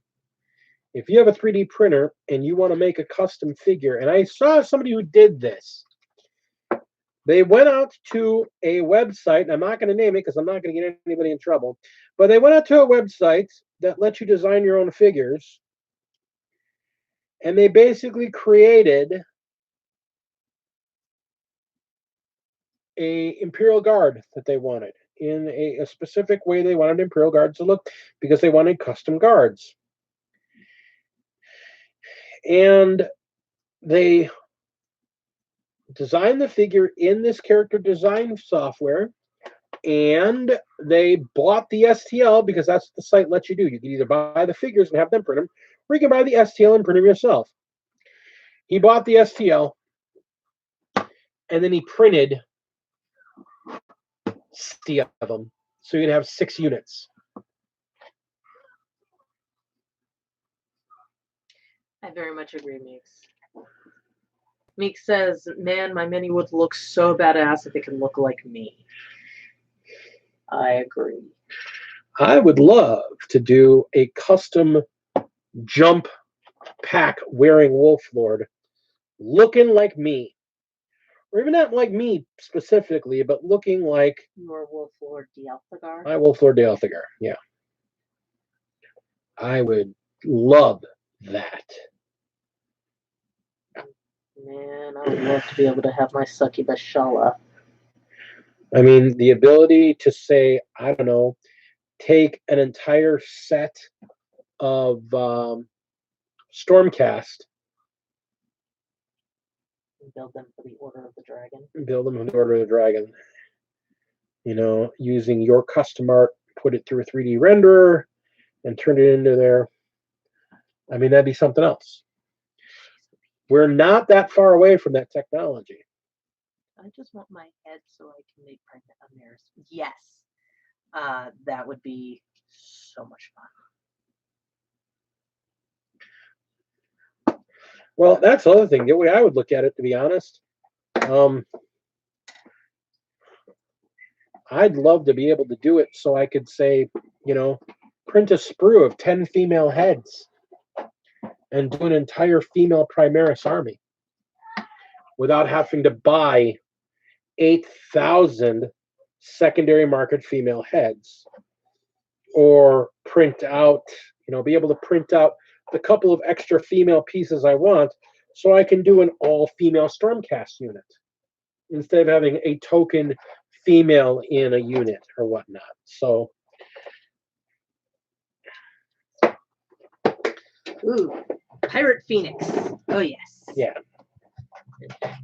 if you have a 3D printer and you want to make a custom figure, and I saw somebody who did this. They went out to a website, and I'm not going to name it because I'm not going to get anybody in trouble, but they went out to a website that lets you design your own figures, and they basically created a Imperial Guard that they wanted in a specific way. They wanted Imperial Guards to look because they wanted custom guards. And they designed the figure in this character design software, and they bought the STL because that's what the site lets you do. You can either buy the figures and have them print them, or you can buy the STL and print them yourself. He bought the STL, and then he printed 60 of them, so you can have 6 units. I very much agree, Meeks. Meek says, "Man, my mini would look so badass if it can look like me." I agree. I would love to do a custom jump pack wearing Wolf Lord looking like me, or even not like me specifically, but looking like Your Wolf Lord Dialthagar. my Wolf Lord Dealthagar. Yeah. I would love that. Man, I would love to be able to have my succubus Shala. I mean, the ability to say, I don't know, take an entire set of Stormcast And build them for the Order of the Dragon. and build them in the Order of the Dragon. Using your custom art, put it through a 3D renderer, and turn it into their. I mean, that'd be something else. We're not that far away from that technology. I just want my head so I can make pregnant Amiris. Yes. That would be so much fun. Well, that's the other thing. The way I would look at it, to be honest, I'd love to be able to do it so I could say, print a sprue of 10 female heads and do an entire female Primaris army without having to buy 8,000 secondary market female heads, or print out, be able to print out the couple of extra female pieces I want so I can do an all-female Stormcast unit instead of having a token female in a unit or whatnot. So, Ooh, Pirate Phoenix. Oh, yes. yeah.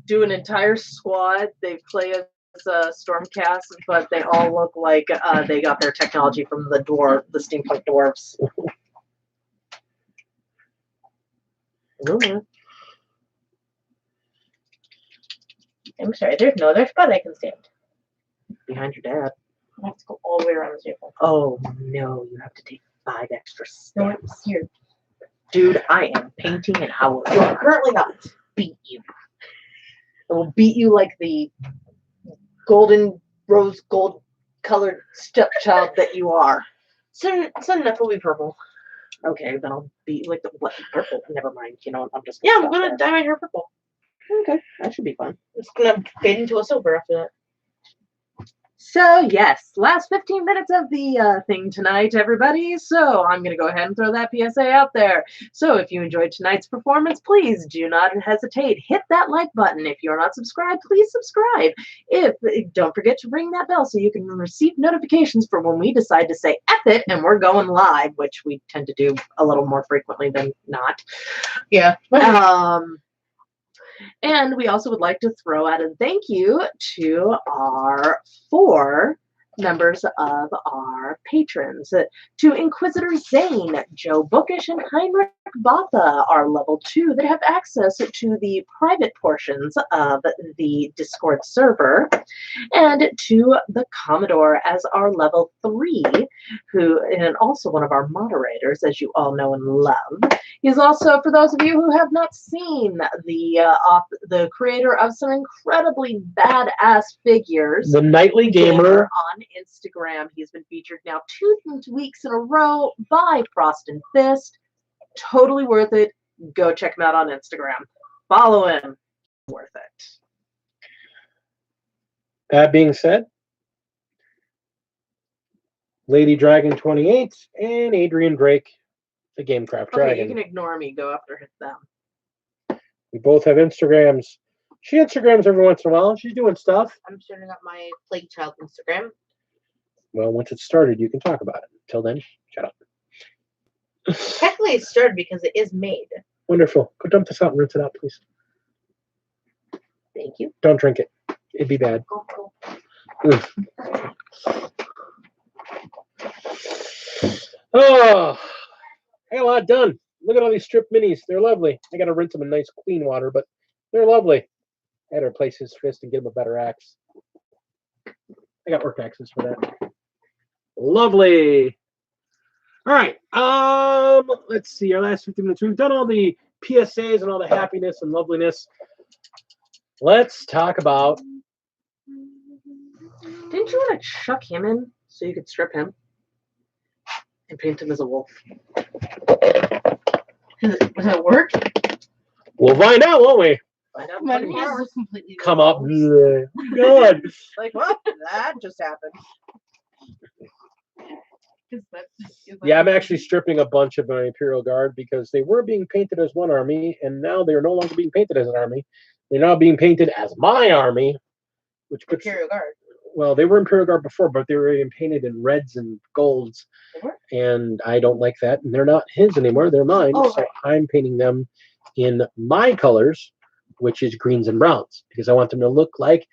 Do an entire squad. They play as Stormcast, but they all look like they got their technology from the steampunk dwarves. I'm sorry, there's no other spot I can stand. Behind your dad. I have to go all the way around the table. Oh, no, you have to take 5 extra No, steps. it's here. Dude, I am painting an hour. You are currently not. Beat you. I will beat you like the rose gold colored stepchild that you are. Soon enough will be purple. Okay, then I'll beat you like the what? Purple. Never mind. I'm just. Yeah, I'm stop gonna there. dye my hair purple. Okay, that should be fun. It's gonna fade into a silver after that. So, yes, last 15 minutes of the thing tonight, everybody. So, I'm going to go ahead and throw that PSA out there. So, if you enjoyed tonight's performance, please do not hesitate. Hit that like button. If you're not subscribed, please subscribe. Don't forget to ring that bell so you can receive notifications for when we decide to say F it and we're going live, which we tend to do a little more frequently than not. Yeah. And we also would like to throw out a thank you to our 4 members of our patrons. To Inquisitor Zane, Joe Bookish, and Heinrich Botha are level 2 that have access to the private portions of the Discord server. And to the Commodore as our level 3, and also one of our moderators, as you all know and love. He's also, for those of you who have not seen, the creator of some incredibly badass figures. The Nightly Gamer. On Instagram. He's been featured now 2 weeks in a row by Frost and Fist. Totally worth it. Go check him out on Instagram. Follow him. Worth it. That being said, Lady Dragon 28 and Adrian Drake, the Gamecraft Okay, Dragon. you can ignore me. Go after them. We both have Instagrams. She Instagrams every once in a while. She's doing stuff. I'm starting up my Plague Child Instagram. Well, once it's started, you can talk about it. Until then, shut up. Technically, it started because it is made. Wonderful. Go dump this out and rinse it out, please. Thank you. Don't drink it. It'd be bad. Oh, I got a lot done. Look at all these strip minis. They're lovely. I got to rinse them in nice, clean water, but they're lovely. I had to replace his fist and give him a better axe. I got work axes for that. Lovely. All right. Let's see. Our last 15 minutes. We've done all the PSAs and all the happiness and loveliness. Let's talk about. Didn't you want to chuck him in so you could strip him and paint him as a wolf? Does it work? We'll find out, won't we? Find out in My 24 nose hours. is completely Come up. revolved. God. Like, well, that just happened. Is that- is that Yeah, I'm what- actually stripping a bunch of my Imperial Guard because they were being painted as one army, and now they are no longer being painted as an army. They're now being painted as my army, which puts Imperial Guard. well, they were Imperial Guard before, but they were being painted in reds and golds, They were? and I don't like that. And they're not his anymore; they're mine. Oh, so right. I'm painting them in my colors, which is greens and browns, because I want them to look like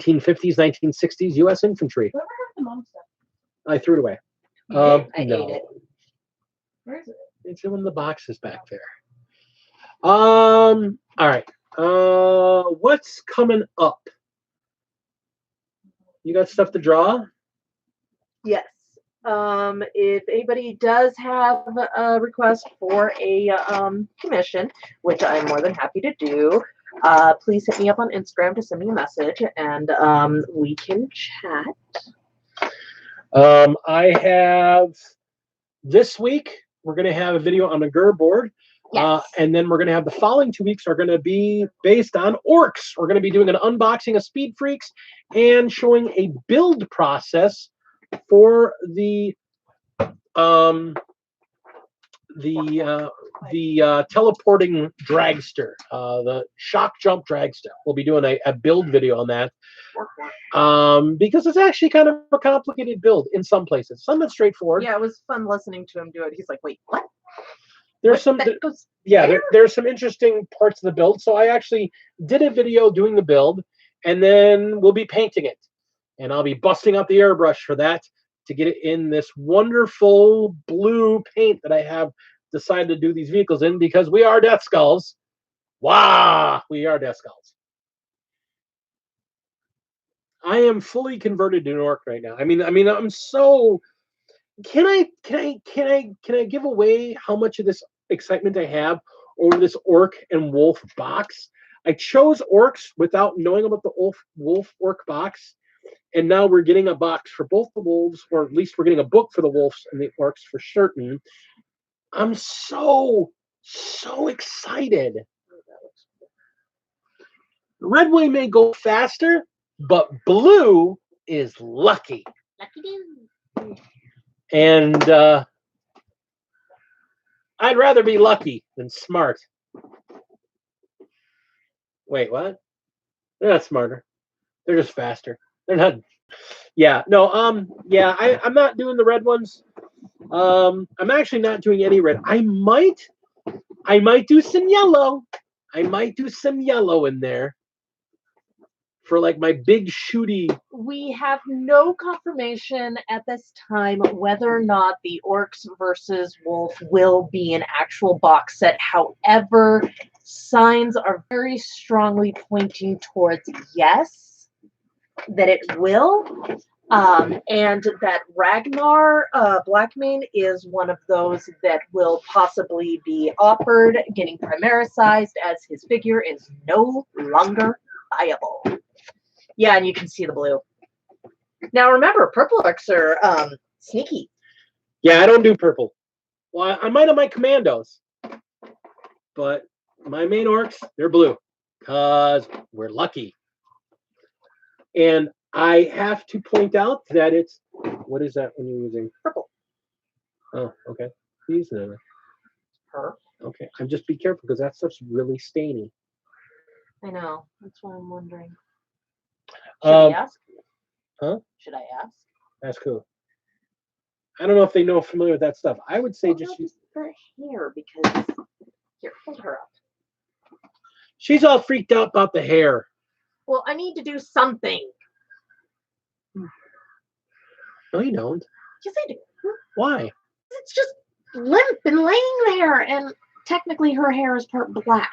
1950s, 1960s U.S. infantry. Whoever has the mom stuff? I threw it away. You did? I ate it. Where is it? It's in one of the boxes back there. All right. What's coming up? You got stuff to draw? Yes. If anybody does have a request for a commission, which I'm more than happy to do, please hit me up on Instagram to send me a message, and we can chat. I have this week. We're going to have a video on the GUR board. Yes. And then we're going to have the following 2 weeks are going to be based on orcs. We're going to be doing an unboxing of Speed Freaks and showing a build process for the teleporting dragster, the shock jump dragster. We'll be doing a build video on that because it's actually kind of a complicated build in some places. Some it's straightforward. Yeah, it was fun listening to him do it. He's like, wait, what? There's some That goes yeah, there? there's some interesting parts of the build. So I actually did a video doing the build, and then we'll be painting it. And I'll be busting out the airbrush for that to get it in this wonderful blue paint that I have decided to do these vehicles in because we are Death Skulls. Wow, we are Death Skulls. I am fully converted to an orc right now. I mean, I'm so. Can I give away how much of this excitement I have over this orc and wolf box? I chose orcs without knowing about the wolf orc box, and now we're getting a box for both the wolves, or at least we're getting a book for the wolves and the orcs for certain. I'm so excited. Red way may go faster, but blue is lucky. Lucky do. And I'd rather be lucky than smart. Wait, what? They're not smarter. They're just faster. They're not. Yeah, no. Yeah, I'm not doing the red ones. I'm actually not doing any red. I might do some yellow. I might do some yellow in there for like my big shooty. We have no confirmation at this time whether or not the Orcs versus Wolf will be an actual box set. However, signs are very strongly pointing towards yes, that it will. And that Ragnar Blackmane is one of those that will possibly be offered, getting primarisized as his figure is no longer viable. Yeah, and you can see the blue. Now remember, purple orcs are sneaky. Yeah, I don't do purple. Well, I might have my commandos, but my main orcs, they're blue because we're lucky. And I have to point out that it's, what is that when you're using? Purple. Oh, okay. Use it. Her. Okay, and just be careful because that stuff's really stainy. I know. That's what I'm wondering. Should I ask? Huh? Should I ask? That's cool. I don't know if they know familiar with that stuff. I would say Well, just no, the hair, because here, hold her up. she's all freaked out about the hair. Well, I need to do something. No, you don't. Yes, I do. Why? It's just limp and laying there, and technically her hair is part black.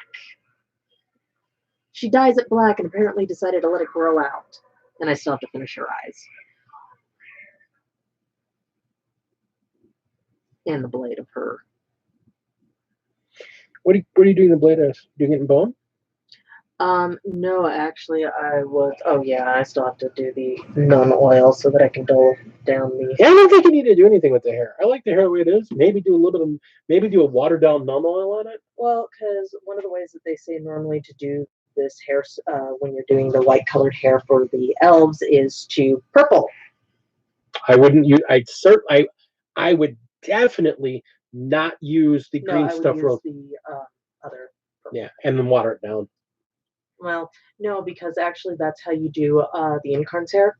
She dyes it black and apparently decided to let it grow out. And I still have to finish her eyes. And the blade of her. What are you doing the blade as? Doing it in bone? No, actually, I would. Oh yeah, I still have to do the non-oil so that I can dull down the. Yeah, I don't think you need to do anything with the hair. I like the hair the way it is. Maybe do a little bit of, maybe do a watered down numb oil on it. Well, because one of the ways that they say normally to do this hair, when you're doing the white colored hair for the elves, is to purple. I wouldn't use. I would definitely not use the No, green I would stuff. use the other. Yeah, and then water it down. Well, no, because actually that's how you do the incarn's hair.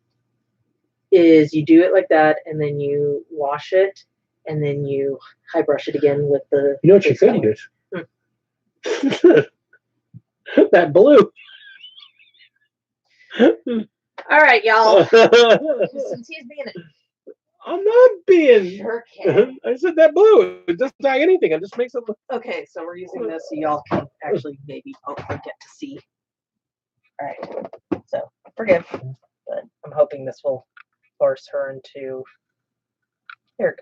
Is you do it like that, and then you wash it, and then you high brush it again with the. You know what you base could color. use? That blue. All right, y'all. Since he's being a I'm not being. jerkhead. I said that blue. It doesn't tag anything. It just makes it. Okay, so we're using this so y'all can actually maybe hopefully get to see. All right, so forgive, but I'm hoping this will force her into. Here,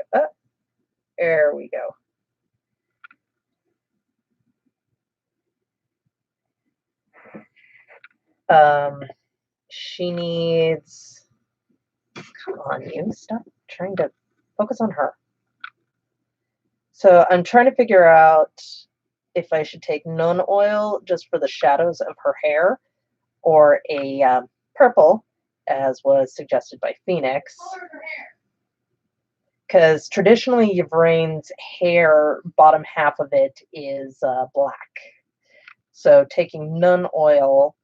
there we go. She needs. Come on, you stop trying to focus on her. So I'm trying to figure out if I should take non-oil just for the shadows of her hair, or a purple, as was suggested by Phoenix. Because traditionally, Yvraine's hair, bottom half of it is black. So taking non-oil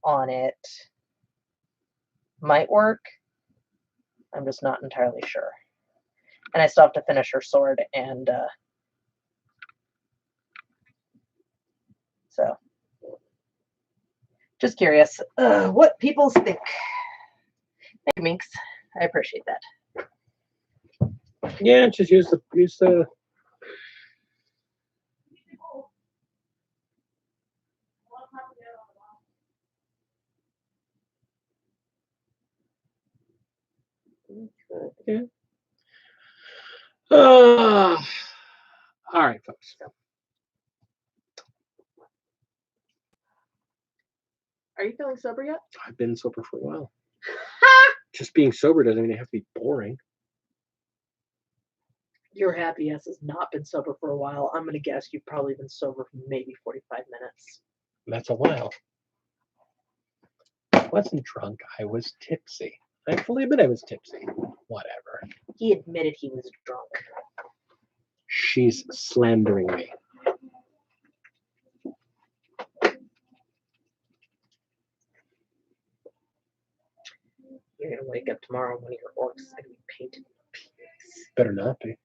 on it might work. I'm just not entirely sure. And I still have to finish her sword, and so just curious what people think. Thank you, Minx. I appreciate that. Yeah, just use the. Yeah. All right, folks. Are you feeling sober yet? I've been sober for a while. Just being sober doesn't mean it has to be boring. Your happy ass has not been sober for a while. I'm going to guess you've probably been sober for maybe 45 minutes. That's a while. I wasn't drunk. I was tipsy. I fully admit I was tipsy. Whatever. He admitted he was drunk. She's slandering me. You're going to wake up tomorrow and one of your orcs is going to be painted pigs. Better not be.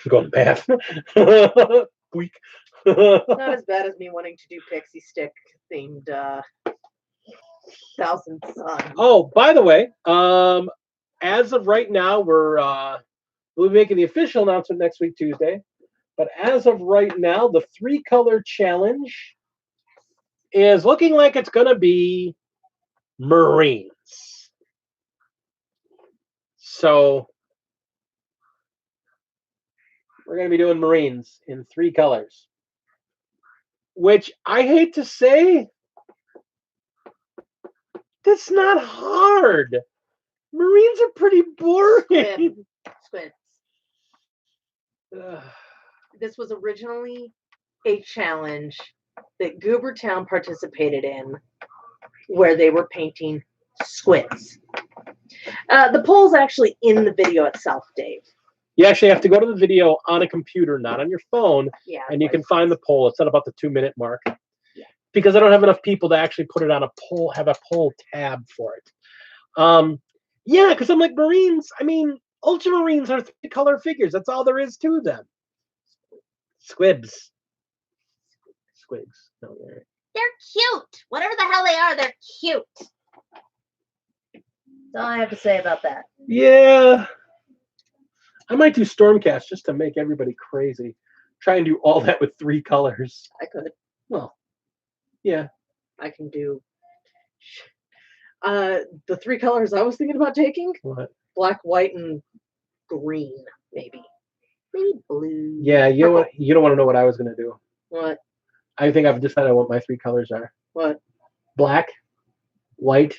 Go to bath. Weak. Not as bad as me wanting to do pixie stick themed Thousand Sun. Oh, by the way, as of right now, we'll be making the official announcement next week, Tuesday. But as of right now, the 3-color challenge is looking like it's going to be Marines. So we're going to be doing Marines in 3 colors, which I hate to say, that's not hard. Marines are pretty boring. Squibs. This was originally a challenge that Goobertown participated in, where they were painting squids. The poll's actually in the video itself, Dave. You actually have to go to the video on a computer, not on your phone, Yeah. and you can find the poll. It's at about the 2-minute mark. Yeah. Because I don't have enough people to actually put it on a poll, have a poll tab for it. Yeah, because I'm like, Marines, I mean, Ultramarines are 3-color figures. That's all there is to them. Squibs. Squigs. No, They're cute. Whatever the hell they are, they're cute. That's all I have to say about that. yeah. I might do Stormcast just to make everybody crazy. Try and do all that with 3 colors. I could. Well, yeah. I can do. The 3 colors I was thinking about taking: What? black, white, and green, maybe. Maybe blue. Yeah, you don't want to know what I was going to do. What? I think I've decided what my 3 colors are. What? Black, white,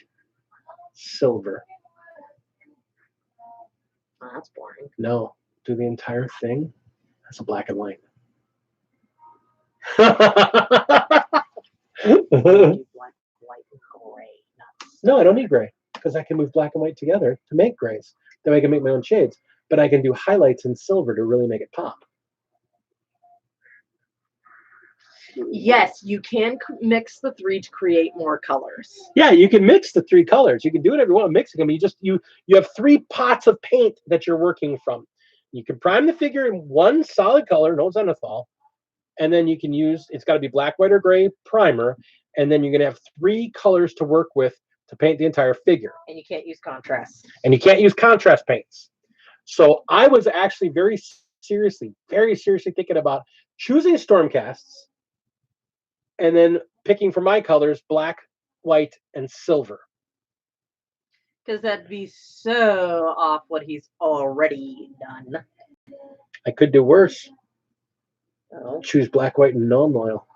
silver. Oh, that's boring. No, do the entire thing as a black and white. Do black, white, and gray. No, I don't need gray because I can move black and white together to make grays. Then I can make my own shades. But I can do highlights in silver to really make it pop. Yes, you can mix the 3 to create more colors. Yeah, you can mix the 3 colors. You can do whatever you want mixing them. You have 3 pots of paint that you're working from. You can prime the figure in one solid color, no zenithal, and then you can use, it's got to be black, white, or gray primer, and then you're going to have 3 colors to work with to paint the entire figure. And you can't use contrast. And you can't use contrast paints. So I was actually very seriously thinking about choosing Stormcasts and then picking for my colors black, white, and silver. Because that'd be so off what he's already done. I could do worse. Oh. Choose black, white, and non-loyal.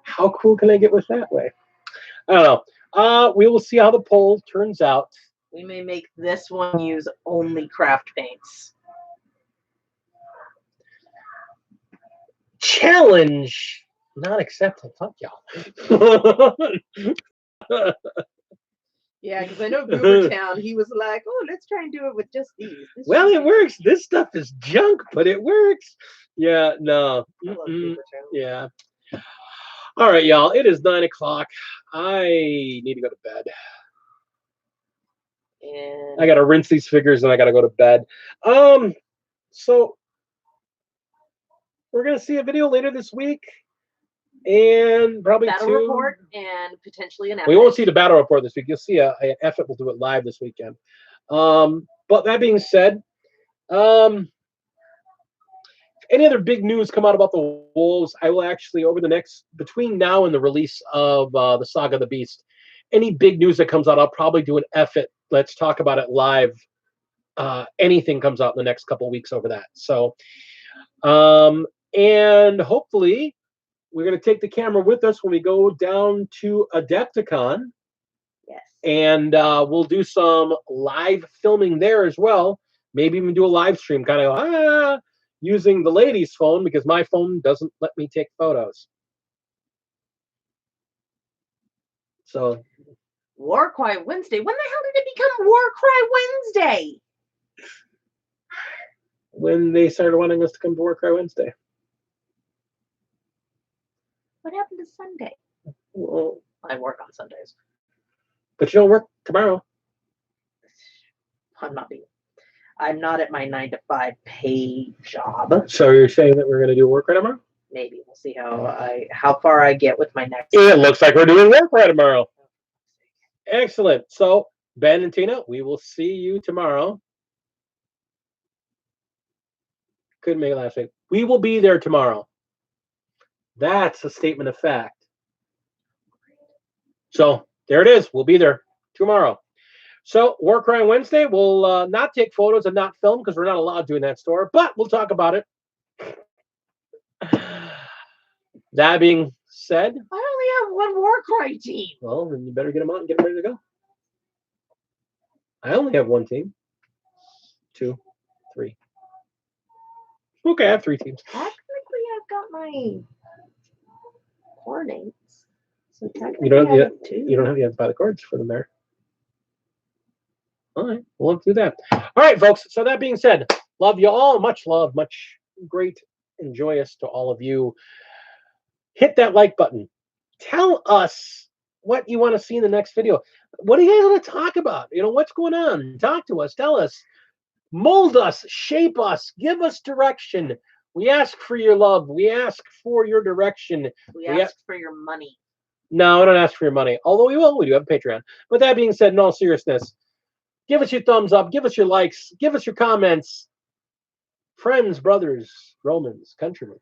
How cool can I get with that way? I don't know. We will see how the poll turns out. We may make this one use only craft paints. Challenge not accepted. Fuck y'all. Yeah, because I know Goobertown, he was like, oh, let's try and do it with just these. Well, it works. This stuff is junk, but it works. Yeah, no. I love Goobertown. Yeah. All right, y'all. It is 9 o'clock. I need to go to bed. And I got to rinse these figures and I got to go to bed. So we're going to see a video later this week. And probably battle 2. report and potentially an epic. We won't see the battle report this week. You'll see a effort. We'll do it live this weekend. But that being said, if any other big news come out about the Wolves, I will actually, over the next, between now and the release of the Saga of the Beast, any big news that comes out, I'll probably do an effort. Let's talk about it live. Anything comes out in the next couple of weeks over that. So, and hopefully, we're going to take the camera with us when we go down to Adepticon. Yes. And we'll do some live filming there as well. Maybe even do a live stream, kind of using the lady's phone because my phone doesn't let me take photos. So, Warcry Wednesday. When the hell did it become Warcry Wednesday? when they started wanting us to come to Warcry Wednesday. What happened to Sunday? Well, I work on Sundays. but you don't work tomorrow. I'm not at my 9 to 5 paid job. So you're saying that we're going to do Warcry tomorrow? Maybe we'll see how far I get with my next. It looks like we're doing Warcry tomorrow. Excellent. So, Ben and Tina, we will see you tomorrow. Couldn't make it last week. We will be there tomorrow. That's a statement of fact. So, there it is. We'll be there tomorrow. So, Warcry Wednesday, we'll not take photos and not film because we're not allowed to in that store, but we'll talk about it. That being said, I only have one Warcry team. well, then you better get them out and get them ready to go. I only have one team. 2, 3. Okay, I have 3 teams. Technically, I've got my coordinates. So technically, You don't I have have two. You don't have to buy the cards for them there. All right, we'll do that. All right, folks. So that being said, love you all. Much love, much great and joyous to all of you. Hit that like button. Tell us what you want to see in the next video. What do you guys want to talk about? You know, what's going on? Talk to us. Tell us. Mold us. Shape us. Give us direction. We ask for your love. We ask for your direction. We ask for your money. No, I don't ask for your money. Although we will. We do have a Patreon. But that being said, in all seriousness, give us your thumbs up. Give us your likes. Give us your comments. Friends, brothers, Romans, countrymen.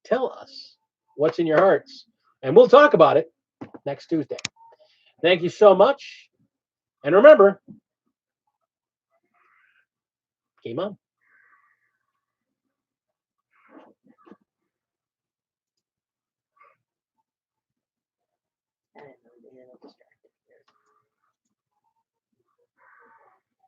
Tell us what's in your hearts. And we'll talk about it next Tuesday. Thank you so much. And remember, game on.